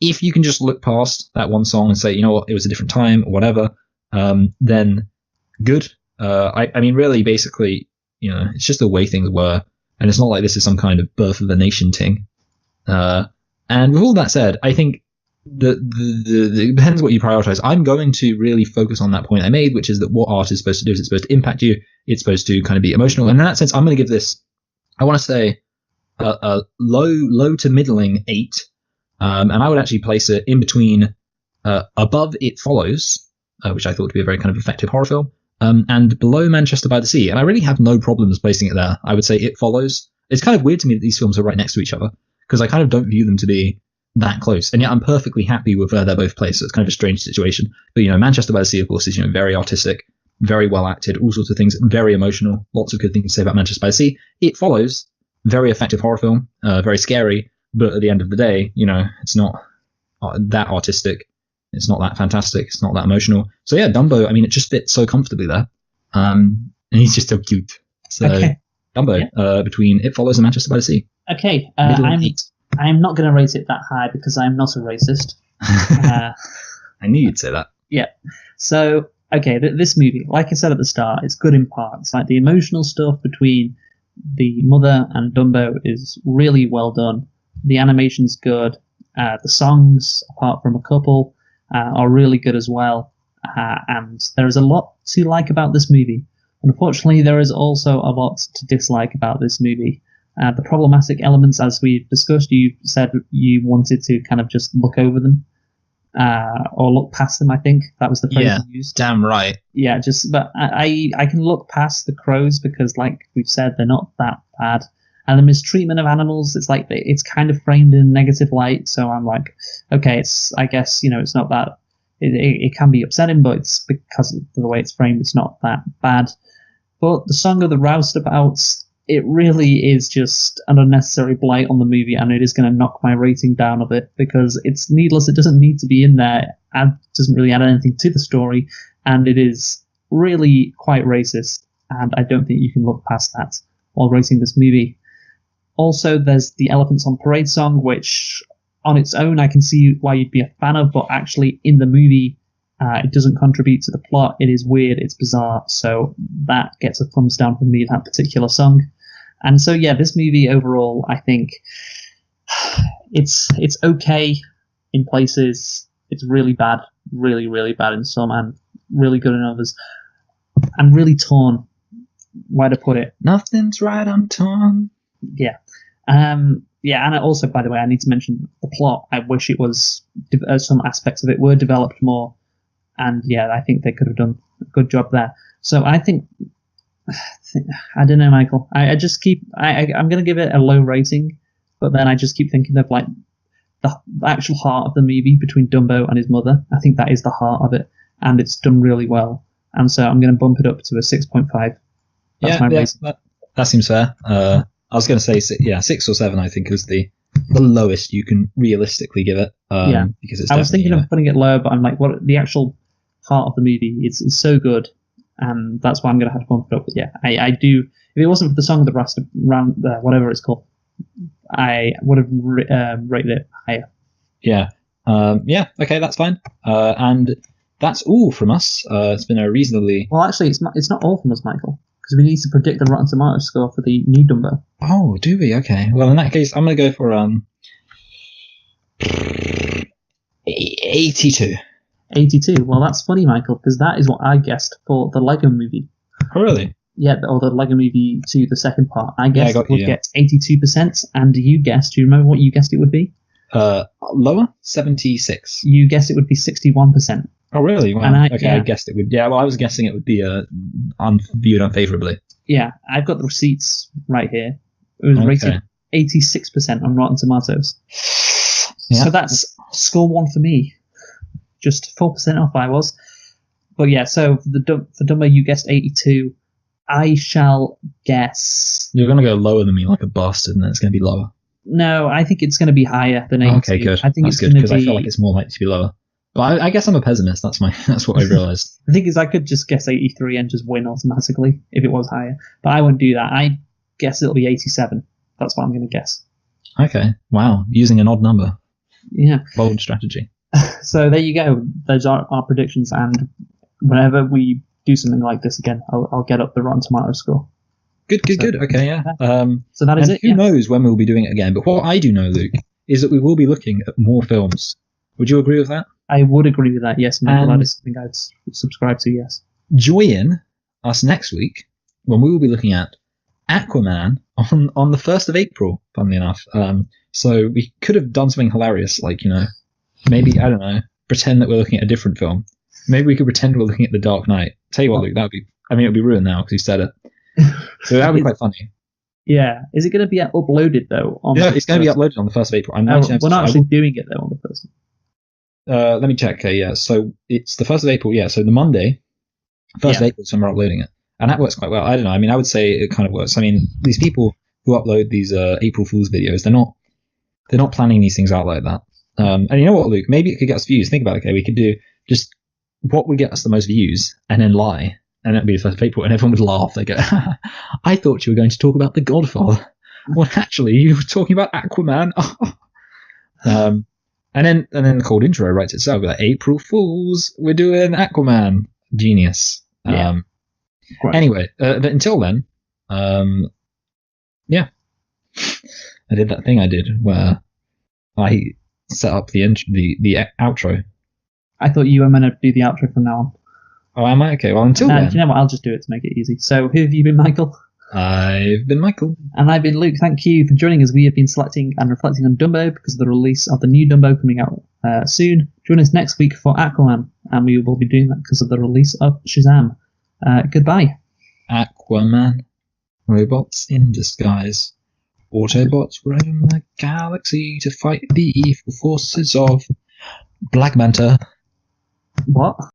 Speaker 2: If you can just look past that one song and say, you know what, it was a different time or whatever, then good. I mean, really, basically, it's just the way things were, and it's not like this is some kind of birth of a nation thing. And with all that said, I think it depends what you prioritize. I'm going to really focus on that point I made, which is that what art is supposed to do is it's supposed to impact you. It's supposed to kind of be emotional. And in that sense, I'm going to give this, I want to say, a low to middling 8. And I would actually place it in between above It Follows, which I thought to be a very kind of effective horror film, and below Manchester by the Sea. And I really have no problems placing it there. I would say It Follows. It's kind of weird to me that these films are right next to each other, because I kind of don't view them to be that close. And yet I'm perfectly happy with where they're both placed. So it's kind of a strange situation. But, Manchester by the Sea, of course, is, very artistic, very well acted, all sorts of things, very emotional. Lots of good things to say about Manchester by the Sea. It Follows, very effective horror film, very scary. But at the end of the day, it's not that artistic. It's not that fantastic. It's not that emotional. So yeah, Dumbo. I mean, it just fits so comfortably there, and he's just so cute. So Dumbo, between It Follows and Manchester by the Sea.
Speaker 1: Okay, I'm not going to rate it that high because I'm not a racist.
Speaker 2: I knew you'd say that.
Speaker 1: Yeah. So, okay, this movie, like I said at the start, it's good in parts. Like the emotional stuff between the mother and Dumbo is really well done. The animation's good. The songs, apart from a couple, are really good as well. And there is a lot to like about this movie. Unfortunately, there is also a lot to dislike about this movie. The problematic elements, as we've discussed, you said you wanted to kind of just look over them. Or look past them, I think. That was the phrase you used.
Speaker 2: Damn right.
Speaker 1: Yeah, but I can look past the crows because, like we've said, they're not that bad. And the mistreatment of animals, it's like it's kind of framed in negative light. So I'm like, okay, I guess, it's not that. It can be upsetting, but it's because of the way it's framed, it's not that bad. But the Song of the Roustabouts, it really is just an unnecessary blight on the movie, and it is going to knock my rating down a bit because it's needless. It doesn't need to be in there. It doesn't really add anything to the story, and it is really quite racist, and I don't think you can look past that while rating this movie. Also, there's the Elephants on Parade song, which on its own I can see why you'd be a fan of, but actually in the movie it doesn't contribute to the plot. It is weird, it's bizarre, so that gets a thumbs down from me, that particular song. And so, yeah, this movie overall, I think it's okay in places. It's really bad, really, really bad in some, and really good in others. I'm really torn where to put it.
Speaker 2: Nothing's right, I'm torn.
Speaker 1: Yeah. Yeah, and also, by the way, I need to mention the plot. I wish it was, some aspects of it were developed more. And yeah, I think they could have done a good job there. So I think, I don't know, Michael. I just keep, I'm going to give it a low rating, but then I just keep thinking of like the actual heart of the movie between Dumbo and his mother. I think that is the heart of it, and it's done really well. And so I'm going to bump it up to a 6.5. That's my rating.
Speaker 2: That seems fair. I was going to say 6 or 7. I think is the lowest you can realistically give it. Because it's
Speaker 1: I was thinking of putting it lower, but I'm like, what the actual heart of the movie is so good, and that's why I'm going to have to bump it up. But yeah, I do. If it wasn't for the Song of the whatever it's called, I would have rated it higher.
Speaker 2: Yeah. Okay, that's fine. And that's all from us. It's been a reasonably.
Speaker 1: Well, actually, it's not all from us, Michael, because we need to predict the Rotten Tomatoes score for the new Dumbo.
Speaker 2: Oh, do we? Okay. Well, in that case, I'm going to go for 82.
Speaker 1: 82. Well, that's funny, Michael, because that is what I guessed for the Lego Movie.
Speaker 2: Oh, really?
Speaker 1: Yeah, or the Lego Movie 2, the second part. I guessed it would get 82%, and you guessed. Do you remember what you guessed it would be?
Speaker 2: Lower? 76.
Speaker 1: You guessed it would be 61%.
Speaker 2: Oh, really? Well, I guessed it would. Yeah, well, I was guessing it would be viewed unfavorably.
Speaker 1: Yeah, I've got the receipts right here. It was rated 86% on Rotten Tomatoes. Yeah. So that's score 1 for me. Just 4% off I was. But yeah, so for Dumbo, you guessed 82. I shall guess...
Speaker 2: You're going to go lower than me like a bastard, and then it's going to be lower.
Speaker 1: No, I think it's going to be higher than 82.
Speaker 2: Okay, good.
Speaker 1: I think
Speaker 2: that's good, because I feel like it's more likely to be lower. But I guess I'm a pessimist. That's what I realised.
Speaker 1: The thing is, I could just guess 83 and just win automatically if it was higher. But I won't do that. I guess it'll be 87. That's what I'm going to guess.
Speaker 2: Okay. Wow. Using an odd number.
Speaker 1: Yeah.
Speaker 2: Bold strategy.
Speaker 1: So there you go. Those are our predictions. And whenever we do something like this again, I'll get up the Rotten Tomatoes score.
Speaker 2: Good. Okay, yeah.
Speaker 1: So that is it.
Speaker 2: Who knows when we'll be doing it again? But what I do know, Luke, is that we will be looking at more films. Would you agree with that?
Speaker 1: I would agree with that, yes. Michael, that is something I'd subscribe to, yes.
Speaker 2: Join us next week when we will be looking at Aquaman on the 1st of April, funnily enough. So we could have done something hilarious, like, maybe, I don't know, pretend that we're looking at a different film. Maybe we could pretend we're looking at The Dark Knight. Tell you what, Luke, it'll be ruined now because you said it. So that would be quite funny.
Speaker 1: Yeah. Is it going to be uploaded, though?
Speaker 2: It's going to be uploaded on the 1st of April.
Speaker 1: We're not actually doing it, though, on the 1st.
Speaker 2: Let me check. Okay, yeah. So it's the 1st of April. Yeah. So the Monday, 1st of April is when we're uploading it, and that works quite well. I don't know. I mean, I would say it kind of works. I mean, these people who upload these April Fool's videos, they're not planning these things out like that. And you know what, Luke? Maybe it could get us views. Think about it, okay? We could do just what would get us the most views and then lie. And that'd be the first people, and everyone would laugh. They go, I thought you were going to talk about The Godfather. Well, actually, you were talking about Aquaman. And then the cold intro writes itself. Like, April Fools, we're doing Aquaman. Genius.
Speaker 1: Yeah.
Speaker 2: Anyway, but until then, yeah, I did that thing I did where I set up the outro.
Speaker 1: I thought you were meant to do the outro from now on.
Speaker 2: Oh, am I? Okay, well, until then.
Speaker 1: You know what? I'll just do it to make it easy. So, who have you been, Michael?
Speaker 2: I've been Michael.
Speaker 1: And I've been Luke. Thank you for joining us. We have been selecting and reflecting on Dumbo because of the release of the new Dumbo coming out soon. Join us next week for Aquaman, and we will be doing that because of the release of Shazam. Goodbye.
Speaker 2: Aquaman. Robots in disguise. Autobots roam the galaxy to fight the evil forces of Black Manta.
Speaker 1: What?